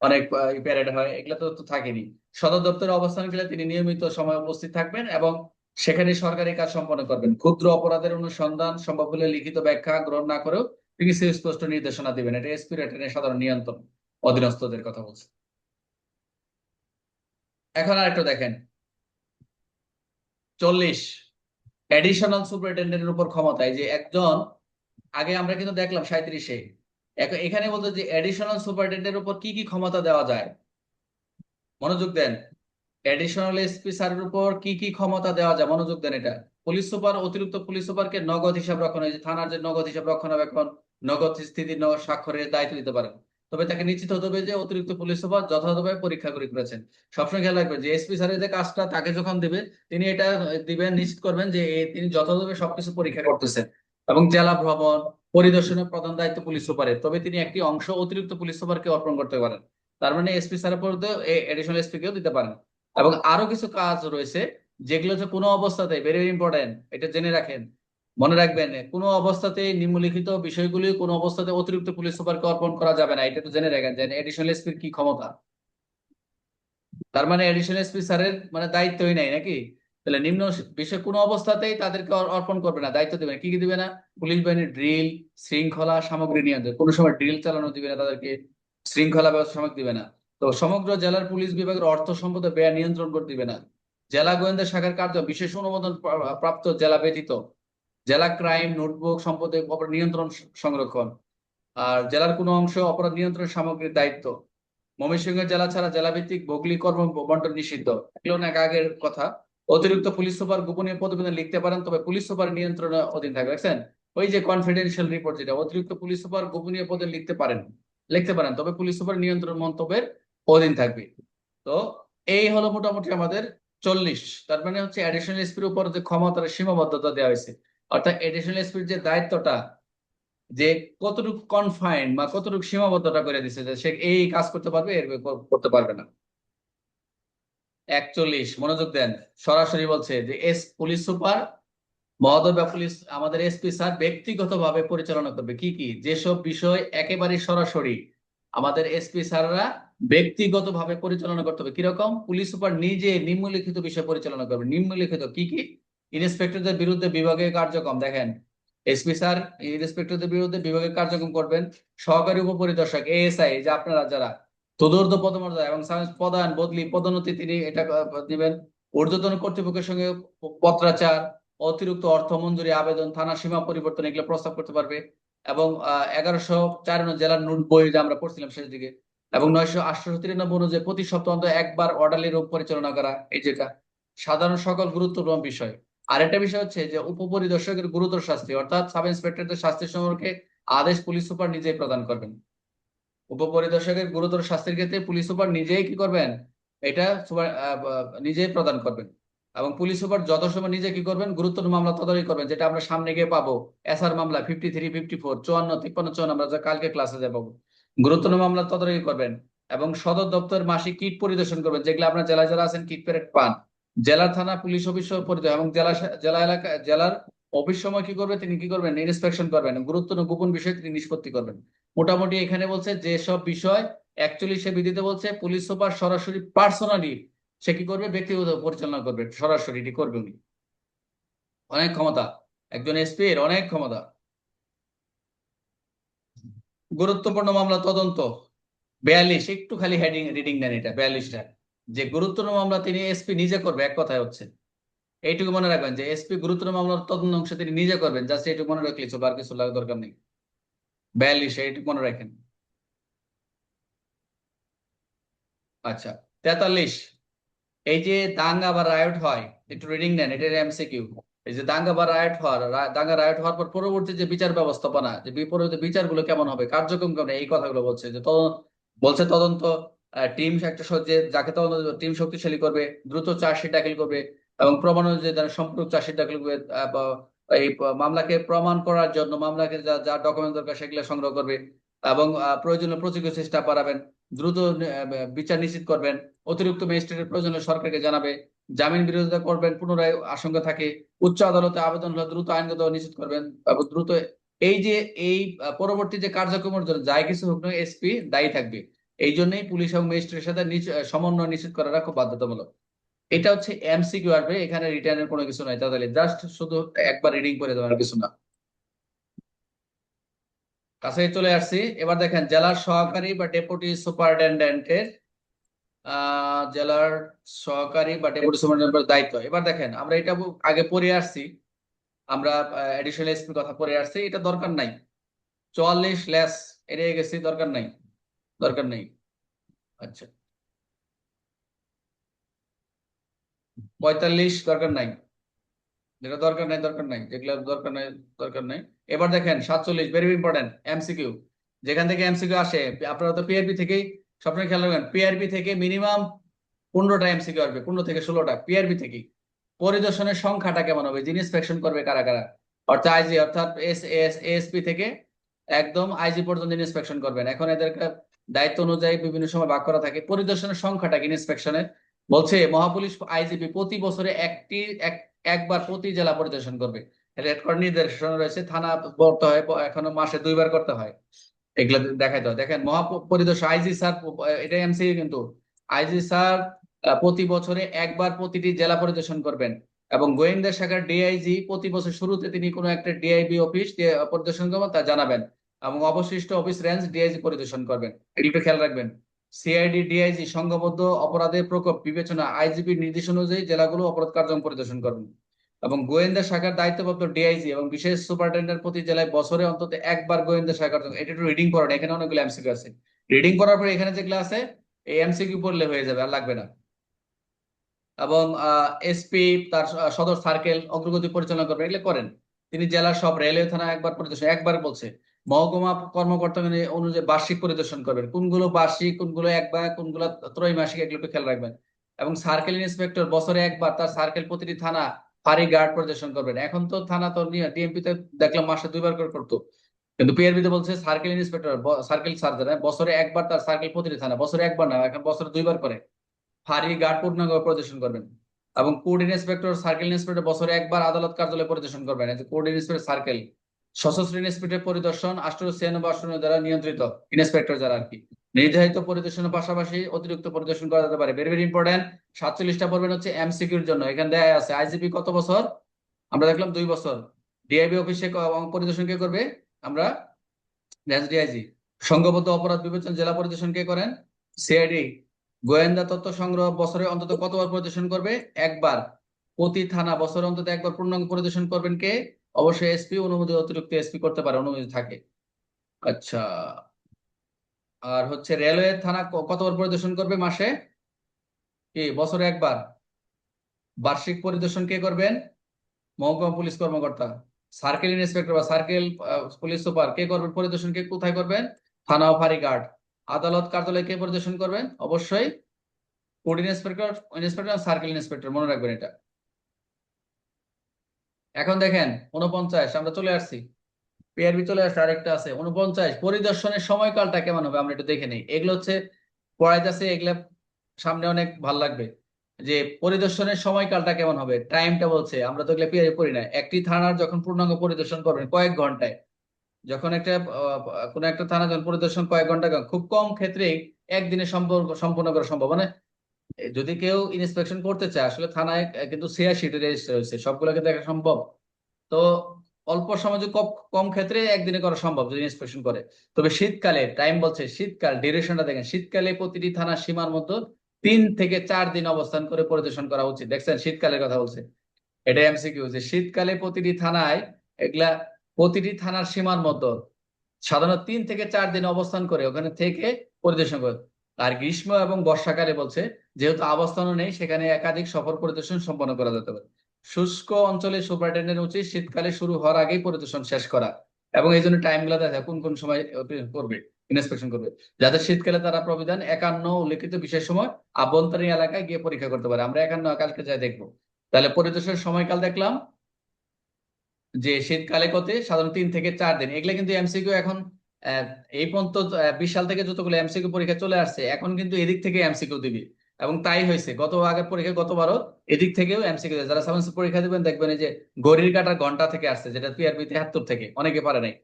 অনেক প্যারেড হয়, এগুলো তো থাকেনি। সদর দপ্তরের অবস্থান গেলে তিনি নিয়মিত সময় উপস্থিত থাকবেন এবং সেখানে সরকারি কাজ সম্পন্ন করবেন। ক্ষুদ্র অপরাধের অনুসন্ধান সম্ভব হলে লিখিত ব্যাখ্যা গ্রহণ না করেও তিনি সুস্পষ্ট নির্দেশনা দিবেন। এটা এসপি রেটেনের সাধারণ নিয়ন্ত্রণ, অধীনস্থদের কথা বলছে। এখন আর একটু দেখেন 40, অ্যাডিশনাল সুপারিনটেন্ডেন্টের উপর ক্ষমতা। এই যে একজন, আগে আমরা কিন্তু দেখলাম 37-এ, এখানে বলতে যে অ্যাডিশনাল সুপারিনটেন্ডেন্টের উপর কি কি ক্ষমতা দেওয়া যায়, মনোযোগ দেন। এডিশনাল এসপি স্যারের উপর কি কি ক্ষমতা দেওয়া যায়, মনোযোগ দেন এটা। পুলিশ সুপার অতিরিক্ত পুলিশ সুপারকে নগদ হিসাব রক্ষণ, এই যে থানার যে নগদ হিসাব রক্ষণাবেক্ষণ, নগদ স্থিতি স্বাক্ষরের দায়িত্ব দিতে পারেন। তবে তাকে নিশ্চিত হতে হবে যে অতিরিক্ত পুলিশ সুপার যথাযথভাবে পরীক্ষা করে করেছেন। সবসময় খেয়াল রাখবেন যে এসপি স্যারের যে কাজটা তাকে যখন দিবে, তিনি এটা দিবেন, নিশ্চিত করবেন যে তিনি যথাযথভাবে সবকিছু পরীক্ষা করতেছেন। এবং জেলা ভ্রমণ পরিদর্শনের প্রধান দায়িত্ব পুলিশ সুপারের, তবে তিনি একটি অংশ অতিরিক্ত পুলিশ সুপারকে অর্পণ করতে পারেন। তার মানে এসপি স্যারের পদে এডিশনাল এসপি কেও দিতে পারেন। এবং আরো কিছু কাজ রয়েছে যেগুলো হচ্ছে কোনো অবস্থাতে, ভেরি ইম্পর্টেন্ট, এটা জেনে রাখেন, মনে রাখবেন, কোনো অবস্থাতে নিম্নলিখিত বিষয়গুলি কোনো অবস্থাতে অতিরিক্ত পুলিশ সুপারকে অর্পণ করা যাবে না। এটা তো জেনে রাখেন যে এডিশনাল এসপির কি ক্ষমতা। তার মানে এডিশনাল এসপি স্যারের মানে দায়িত্বই নাই নাকি, তাহলে নিম্ন বিষয় কোনো অবস্থাতেই তাদেরকে অর্পণ করবে না, দায়িত্ব দিবে না। কি কি দিবে না, পুলিশ বাহিনীর ড্রিল, শৃঙ্খলা সামগ্রী নিয়ন্ত্রণ, কোনো সময় ড্রিল চালানো দিবে না তাদেরকে, শৃঙ্খলা ব্যবস্থা সামগ্রী দিবে না। তো সমগ্র জেলার পুলিশ বিভাগের অর্থ সম্পদে ব্যয় নিয়ন্ত্রণ করতে দিবে না। জেলা গোয়েন্দা শাখার কার্য বিশেষ অনুমোদন প্রাপ্ত জেলা ব্যতীত জেলা ক্রাইম নোটবুক সম্পদে অপরাধ নিয়ন্ত্রণ সংরক্ষণ। আর জেলার কোনো অংশ অপরাধ নিয়ন্ত্রণ সামগ্রীর দায়িত্ব। ময়মনসিংহ জেলা ছাড়া জেলাভিত্তিক ভৌগোলিক কর্ম বন্টন নিষিদ্ধ, এগুলো অনেক আগের কথা। অতিরিক্ত পুলিশ সুপার গোপনীয় প্রতিবেদন লিখতে পারেন, তবে পুলিশ সুপার নিয়ন্ত্রণে অধীন থাকবে। দেখছেন ওই যে কনফিডেন্সিয়াল রিপোর্ট, যেটা অতিরিক্ত পুলিশ সুপার গোপনীয় পদে লিখতে পারেন, তবে পুলিশ সুপার নিয়ন্ত্রণ মন্তব্যের অধীন থাকবে। তো এই হলো মোটামুটি আমাদের 40। তার মানে হচ্ছে অ্যাডিশনাল এসপির উপর যে ক্ষমতার সীমাবদ্ধতা দেওয়া হয়েছে, অর্থাৎ অ্যাডিশনাল এসপির যে দায়িত্বটা, যে কতটুকু কনফাইন বা কতটুকু সীমাবদ্ধতা করে দিচ্ছে যে সে এই কাজ করতে পারবে, এর করতে পারবে না। 41, মনোযোগ দেন, সরাসরি বলছে যে পুলিশ সুপার মহোদয় বা পুলিশ আমাদের এসপি স্যার ব্যক্তিগতভাবে পরিচালনা করবে কি কি, যেসব বিষয় একেবারে সরাসরি আমাদের এসপি স্যাররা ব্যক্তিগতভাবে পরিচালনা করতে হবে। কিরকম, পুলিশ সুপার নিজে নিম্নলিখিত বিষয় পরিচালনা করবে। নিম্নলিখিত কি কি, ইন্সপেক্টরদের বিরুদ্ধে বিভাগীয় কার্যক্রম, দেখেন এসপি স্যার ইন্সপেক্টরদের বিরুদ্ধে বিভাগীয় কার্যক্রম করবেন। সহকারী উপপরিদর্শক এএসআই, যে আপনারা যারা তদূর্ধ্ব পদমর্যাদা এবং প্রদান বদলি পদোন্নতি তিনি এটা দিবেন। ঊর্ধ্বতন কর্তৃপক্ষের সঙ্গে পত্রাচার, অতিরিক্ত অর্থ মঞ্জুরি আবেদন, থানা সীমা পরিবর্তন, এগুলো প্রস্তাব করতে পারবে। এবং 1154 জেলার নোট বই যে আমরা পড়ছিলাম শেষ দিকে, এবং 993 অনুযায়ী প্রতি সপ্তাহ অন্তত একবার অর্ডারলি রূপ পরিচালনা করা, এই যেটা সাধারণ সকল গুরুত্বপূর্ণ বিষয়। আরেকটা বিষয় হচ্ছে যে উপপরিদর্শকের গুরুতর শাস্তি, অর্থাৎ সাব ইন্সপেক্টরদের শাস্তি সম্পর্কে আদেশ পুলিশ সুপার নিজেই প্রদান করবেন। উপপরিদর্শকের গুরুতর শাস্তির ক্ষেত্রে পুলিশ সুপার নিজেই কি করবেন, এটা নিজেই প্রদান করবেন। এবং পুলিশ সুপার যত সময় নিজে কি করবেন, গুরুত্বপূর্ণ মামলা তদারকি করবেন, যেটা আমরা সামনে গিয়ে পাবো। এসআর মামলা 53, 54, 54, 53, 54 আমরা যা কালকে ক্লাসে যা পাবো। গুরুত্বপূর্ণ মামলা তদারকি করবেন এবং সদর দপ্তর মাসিক কিট পরিদর্শন করবেন, যেগুলো আপনার জেলায় যারা আছেন কিট প্যারেড পান। জেলার থানা পুলিশ অফিস পরিদর্শন এবং জেলা এলাকা জেলার অফিস সময় কি করবে, তিনি কি করবেন, ইন্সপেকশন করবেন, গুরুত্বপূর্ণ গোপন বিষয় তিনি নিষ্পত্তি করবেন। মোটামুটি এখানে বলছে যে সব বিষয় অ্যাকচুয়ালি সে বিধিতে বলছে পুলিশ সুপার সরাসরি পার্সোনালি সে কি করবে, ব্যক্তিগত পরিচালনা করবে, সরাসরি এটি করবে উনি। অনেক ক্ষমতা, একজন এসপি এর অনেক ক্ষমতা। গুরুত্বপূর্ণ মামলা তদন্ত 42, একটু খালি হেডিং রিডিং দেন, এটা 42টা যে গুরুত্বপূর্ণ মামলা তিনি এসপি নিজে করবে, এক কথায় হচ্ছে এইটুকু মনে রাখবেন যে এসপি গুরুত্বপূর্ণ মামলার তদন্ত অংশ তিনি নিজে করবেন, জাস্ট এইটুকু মনে রাখলে চলবে, আর কিছু লাগার দরকার নেই। 42 এইটুকু মনে রাখেন। আচ্ছা, 43, এই যে দাঙ্গা বা রায়ট হয়, একটু রিডিং নেন, এটা এমসিকিউ। এই যে দাঙ্গা বা রায়ট দাঙ্গা রায়ট হওয়ার পর পরবর্তী যে বিচার ব্যবস্থাপনা, যে বিপরীত বিচারগুলো কেমন হবে, কার্যক্রম কেমন, এই কথাগুলো বলছে যে বলছে তদন্ত টিম একটা যে যাকে তদন্ত টিম শক্তিশালী করবে, দ্রুত চার্জশিট দাখিল করবে এবং প্রমাণ অনুযায়ী তারা সম্পূর্ণ চার্জশিট দাখিল করবে। এই মামলাকে প্রমাণ করার জন্য মামলাকে যা যা ডকুমেন্ট দরকার সেগুলো সংগ্রহ করবে এবং প্রয়োজনীয় প্রসিকিউশন স্টাফ বাড়াবেন, দ্রুত বিচার নিশ্চিত করবেন, অতিরিক্ত ম্যাজিস্ট্রেটের প্রয়োজনে সরকারকে জানাবে, জামিন বিরোধিতা করবেন পুনরায় আশঙ্কা থাকে, উচ্চ আদালতে আবেদন হলে দ্রুত আইনগত নিশ্চিত করবেন এবং দ্রুত এই যে এই পরবর্তী যে কার্যক্রমের জন্য যাই কিছু হোক না এসপি দায়ী থাকবে। এই জন্যই পুলিশ এবং ম্যাজিস্ট্রেটের সাথে সমন্বয় নিশ্চিত করাটা খুব বাধ্যতামূলক। এটা হচ্ছে এমসিকিউ আসবে, এখানে রিটার্নের কোনো কিছু নাই, তাহলে জাস্ট শুধু একবার রিডিং করে দেওয়ার কিছু না। কাছে চলে আসছি, এবার দেখেন জেলার সহকারী বা ডেপুটি সুপারিনটেন্ডেন্টের জেলার সহকারী বা ডেপুটি সুপারিনটেন্ডেন্টের দায়িত্ব। এবার দেখেন আমরা এটা আগে পড়ে আসছি, আমরা এডিশনাল এসপির কথা পড়ে আসছি, এটা দরকার নাই। 44 লেস এড়িয়ে গেছি, দরকার নাই, দরকার নেই। আচ্ছা, 45 দরকার নাই, যেটা দরকার নাই দরকার নাই, যেগুলো দরকার নাই দরকার নাই। এবার দেখেন 47, ভেরি ইম্পর্টেন্ট এমসিকিউ, যেখান থেকে এমসিকিউ আসে। আপনারা তো পিআরবি থেকেই সবসময় খেয়াল রাখবেন, পিআরবি থেকে মিনিমাম 15টা এমসিকিউ আসবে, 15 থেকে 16টা পিআরবি থেকে। পরিদর্শনের সংখ্যাটা কেমন হবে, যিনি ইন্সপেকশন করবে কারা কারা, অর্থাৎ আইজি, অর্থাৎ এএসপি থেকে একদম আইজি পর্যন্ত ইন্সপেকশন করবেন। এখন এদেরকে দায়িত্ব অনুযায়ী বিভিন্ন সময় ভাগ করা থাকে। পরিদর্শনের সংখ্যাটা কি ইন্সপেকশনের, বলছে মহাপুলিশ আইজিপি প্রতি বছরে একবার প্রতি জেলা পরিদর্শন করবে। রেড করার নির্দেশনা রয়েছে, থানা করতে হয়, এখনো মাসে 2বার করতে হয়, এগুলো দেখাইতে হয়। দেখেন মহাপরিদর্শক আইজি স্যার, এটা এমসি কিন্তু, আইজি স্যার প্রতি বছরে একবার প্রতিটি জেলা পরিদর্শন করবেন এবং গোয়েন্দা শাখার ডিআইজি প্রতি বছর শুরুতে তিনি কোনো একটা ডিআইবি অফিস পরিদর্শন করবেন, তা জানাবেন এবং অবশিষ্ট অফিস রেঞ্জ ডিআইজি পরিদর্শন করবেন, এগুলো খেয়াল রাখবেন। সিআইডি ডিআইজি সংঘবদ্ধ অপরাধের প্রকোপ বিবেচনা আইজিপির নির্দেশ অনুযায়ী জেলাগুলো অপরাধ কার্যক্রম পরিদর্শন করবেন এবং গোয়েন্দা শাখার দায়িত্বপ্রাপ্ত ডিআইজি এবং বিশেষ সুপারিনটেন্ডেন্ট প্রতি জেলায় বছরে অন্তত একবার গোয়েন্দা শাখার, এটা একটু রিডিং করেন, এখানে অনেকগুলো এমসিকিউ আছে। রিডিং করার পরে এখানে যেগুলো আছে এই এমসিকিউ পড়লে হয়ে যাবে, আর লাগবে না। এবং এসপি তার সদর সার্কেল অগ্রগতি পরিচালনা করবেন, এগুলো করেন। তিনি জেলার সব রেলওয়ে থানা একবার পরিদর্শন, একবার বলছে। মহকুমা কর্মকর্তা অনুযায়ী বার্ষিক পরিদর্শন করবেন, কোনগুলো বার্ষিক, কোনগুলো একবার, কোনগুলো ত্রৈমাসিক, এগুলো একটু খেয়াল রাখবেন। এবং সার্কেল ইন্সপেক্টর বছরে একবার তার সার্কেল প্রতিটি থানা ফাঁড়ি গার্ড পরিদর্শন করবেন। এখন তো থানা তো ডিএমপি তে দেখলাম মাসে 2বার করে করতো, কিন্তু পিআরবি তে বলছে সার্কেল ইন্সপেক্টর, সার্কেল সার্জন বছরে একবার তার সার্কেল প্রতিটি থানা, বছরে একবার না, এখন বছরে 2বার করে ফাঁড়ি গার্ড পূর্ণাঙ্গ পরিদর্শন করবেন। এবং কোর্ট ইন্সপেক্টর, সার্কেল ইন্সপেক্টর বছরে একবার আদালত কার্যালয় পরিদর্শন করবেন। এই যে কোর্ট ইন্সপেক্টর, সার্কেল, সশস্ত্র ইন্সপেক্টর পরিদর্শন 896 দ্বারা নিয়ন্ত্রিত ইন্সপেক্টর যারা আর কি, নির্ধারিত পরিদর্শনের পাশাপাশি অতিরিক্ত পরিদর্শন করা যেতে পারে। Very very important. 47টা পড়বেন হচ্ছে এমসিকিউর জন্য, এখানে দেয়া আছে আইজিপি কত বছর, আমরা দেখলাম 2 বছর। ডিআইবি অফিসে পরিদর্শন কে করবে, আমরা ডিআইজি। সংঘবদ্ধ অপরাধ বিবেচনা জেলা পরিদর্শন কে করেন, সিআইডি। গোয়েন্দা তথ্য সংগ্রহ বছরে অন্তত কতবার পরিদর্শন করবে, একবার। প্রতি থানা বছরে অন্তত একবার পূর্ণাঙ্গ পরিদর্শন করবেন কে, অবশ্যই এসপি, অনুমতি অতিরিক্ত এসপি করতে পারে, অনুমতি থাকে। আচ্ছা, আর হচ্ছে রেলওয়ে থানা কতবার পরিদর্শন করবে মাসে, কি বছরে একবার। বার্ষিক পরিদর্শন কে করবেন, মহকুমা পুলিশ কর্মকর্তা, সার্কেল ইন্সপেক্টর বা সার্কেল পুলিশ সুপার কে করবেন পরিদর্শন, কে কোথায় করবেন? থানা ও ফাঁড়ি গার্ড। আদালত কার্যালয় কে পরিদর্শন করবেন? অবশ্যই court inspector, inspector, circle inspector, মনে রাখবেন এটা। এখন দেখেন 49 আমরা চলে আসছি, পিআরবি চলে আসছে, আরেকটা আছে 49 পরিদর্শনের সময়কালটা কেমন হবে আমরা একটু দেখে নিই। এগুলো হচ্ছে পড়াইতেছে, এগুলা সামনে অনেক ভাল লাগবে। যে পরিদর্শনের সময়কালটা কেমন হবে, টাইমটা বলছে, আমরা তো এগুলো পিআরবি করি না। একটি থানার যখন পূর্ণাঙ্গ পরিদর্শন করবেন কয়েক ঘন্টায়, যখন একটা কোনো একটা থানা যখন পরিদর্শন কয়েক ঘন্টা, খুব কম ক্ষেত্রেই একদিনে সম্পূর্ণ করা সম্ভব। মানে যদি কেউ ইন্সপেকশন করতে চায়, আসলে থানায় কিন্তু 86টি রেজিস্টার হয়েছে, সবগুলোকে দেখা সম্ভব। তো অল্প সময় যদি কম কম ক্ষেত্রে একদিনে করা সম্ভব যদি ইন্সপেকশন করে। তবে শীতকালে টাইম বলছে, শীতকাল ডিউরেশনটা দেখেন, শীতকালে প্রতিটি থানার সীমার মধ্যে 3 থেকে 4 দিন অবস্থান করে পরিদর্শন করা উচিত। দেখছেন শীতকালের কথা বলছে, এটা এমসিকিউ, যে শীতকালে প্রতিটি থানায় এগুলা প্রতিটি থানার সীমার মধ্যে সাধারণত 3 থেকে 4 দিন অবস্থান করে ওখানে থেকে পরিদর্শন করে। আর গ্রীষ্ম এবং বর্ষাকালে বলছে, যেহেতু অবস্থানও নেই সেখানে একাধিক সফর পরিদর্শন সম্পন্ন করা যেতে পারে। শুষ্ক অঞ্চলে সুপারিনটেন্ডেন্ট উচিত শীতকালে শুরু হওয়ার আগেই পরিদর্শন শেষ করা, এবং এই জন্য টাইম গুলা দেখা যায় কোন কোন সময় করবে, ইন্সপেকশন করবে, যাতে শীতকালে তারা প্রবিধান 51 উল্লেখিত বিশেষ সময় আভ্যন্তরীণ এলাকায় গিয়ে পরীক্ষা করতে পারে। আমরা 51 কালকে যাই দেখবো। তাহলে পরিদর্শনের সময়কাল দেখলাম, যে শীতকালে কতে সাধারণত 3 থেকে 4 দিন। এগুলা কিন্তু এমসিকিউ এখন আহ, এই পর্যন্ত 20 সাল থেকে যতগুলো এমসিকিউ পরীক্ষা চলে আসছে, এখন কিন্তু এদিক থেকে এমসিকিউ দিবি। এবং তাই হয়েছে গত আগের পরীক্ষা, গতবারও এদিক থেকেও এমসিকিউ, যারা সায়েন্স পরীক্ষা দিবেন দেখবেন এই যে ঘড়ির কাঁটার ঘন্টা থেকে আসছে, যেটা পিআরবি 73 থেকে অনেকে পারে নাই।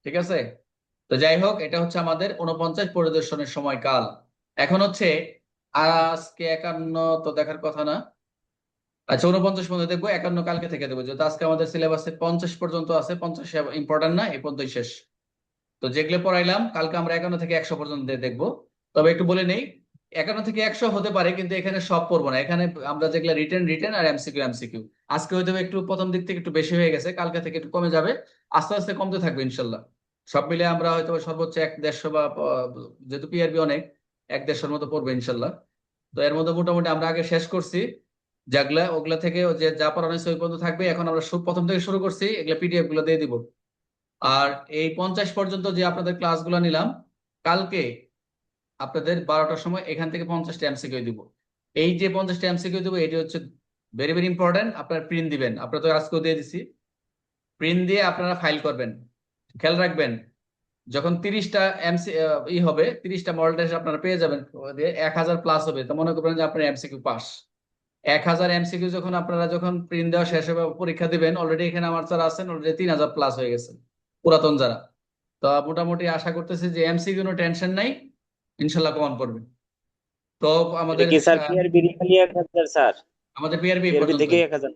ঠিক আছে। তো যাই হোক, এটা হচ্ছে আমাদের 49 পরিদর্শনের সময়কাল। এখন হচ্ছে আজকে 51 তো দেখার কথা না। আচ্ছা, 49 পর্যন্ত দেখবো, 51 কালকে থেকে দেবো, যেহেতু আজকে আমাদের সিলেবাসে 50 পর্যন্ত আছে। 50 ইম্পর্টেন্ট না, এই পর্যন্তই শেষ। তো যেগুলো পড়াইলাম কালকে আমরা 51 থেকে 100 পর্যন্ত দেখবো। তবে একটু বলে নেই, 51 থেকে 100 হতে পারে, কিন্তু এখানে সব পড়বো না। এখানে আমরা যেগুলো রিটেন রিটেন আর এমসিকিউ এমসিকিউ, আজকে হয়তো একটু প্রথম দিক থেকে একটু বেশি হয়ে গেছে, কালকে থেকে একটু কমে যাবে, আস্তে আস্তে কমতে থাকবে ইনশাল্লাহ। সব মিলে আমরা হয়তো সর্বোচ্চ 1-150 বা যেহেতু পিআরবি অনেক, 1-150 মতো পড়বে ইনশাল্লাহ। তো এর মধ্যে মোটামুটি আমরা আগে শেষ করছি যেগুলা, ওগুলা থেকে যে যা পড়ানো হয়েছে ওই পর্যন্ত থাকবে। এখন আমরা প্রথম থেকে শুরু করছি, এগুলা পিডিএফ গুলো দিয়ে দিব। আর এই 50 পর্যন্ত যে আপনাদের ক্লাসগুলো নিলাম, কালকে আপনাদের 12টার সময় এখান থেকে 50টা এমসিকিউ দিব। এই যে 50টা এমসিকিউ দিব, এটি হচ্ছে ভেরি ভেরি ইম্পর্টেন্ট। আপনারা প্রিন্ট দিবেন, আপনারা তো আজকেও দিয়ে দিছি, প্রিন্ট দিয়ে আপনারা ফাইল করবেন। খেয়াল রাখবেন, যখন 30টা এমসি হবে, 30টা মডেল টেস্ট আপনারা পেয়ে যাবেন, 1000 প্লাস হবে, তো মনে করবেন যে আপনার এমসিকিউ পাস। 1000 এমসিকিউ যখন আপনারা যখন প্রিন্ট দেওয়া শেষ হবে, পরীক্ষা দিবেন, অলরেডি এখানে আমার যারা আছেন অলরেডি 3000 প্লাস হয়ে গেছে পুরাতন যারা। তো মোটামুটি আশা করতেছি যে এমসিকিউ কোনো টেনশন নাই, ইনশাল্লাহ কমন পড়বে। তো এটা আমাদের কি স্যার পিআরবি খালি 1000 স্যার? আমাদের পিআরবি পিআরবি থেকে পর্যন্তই। 1000?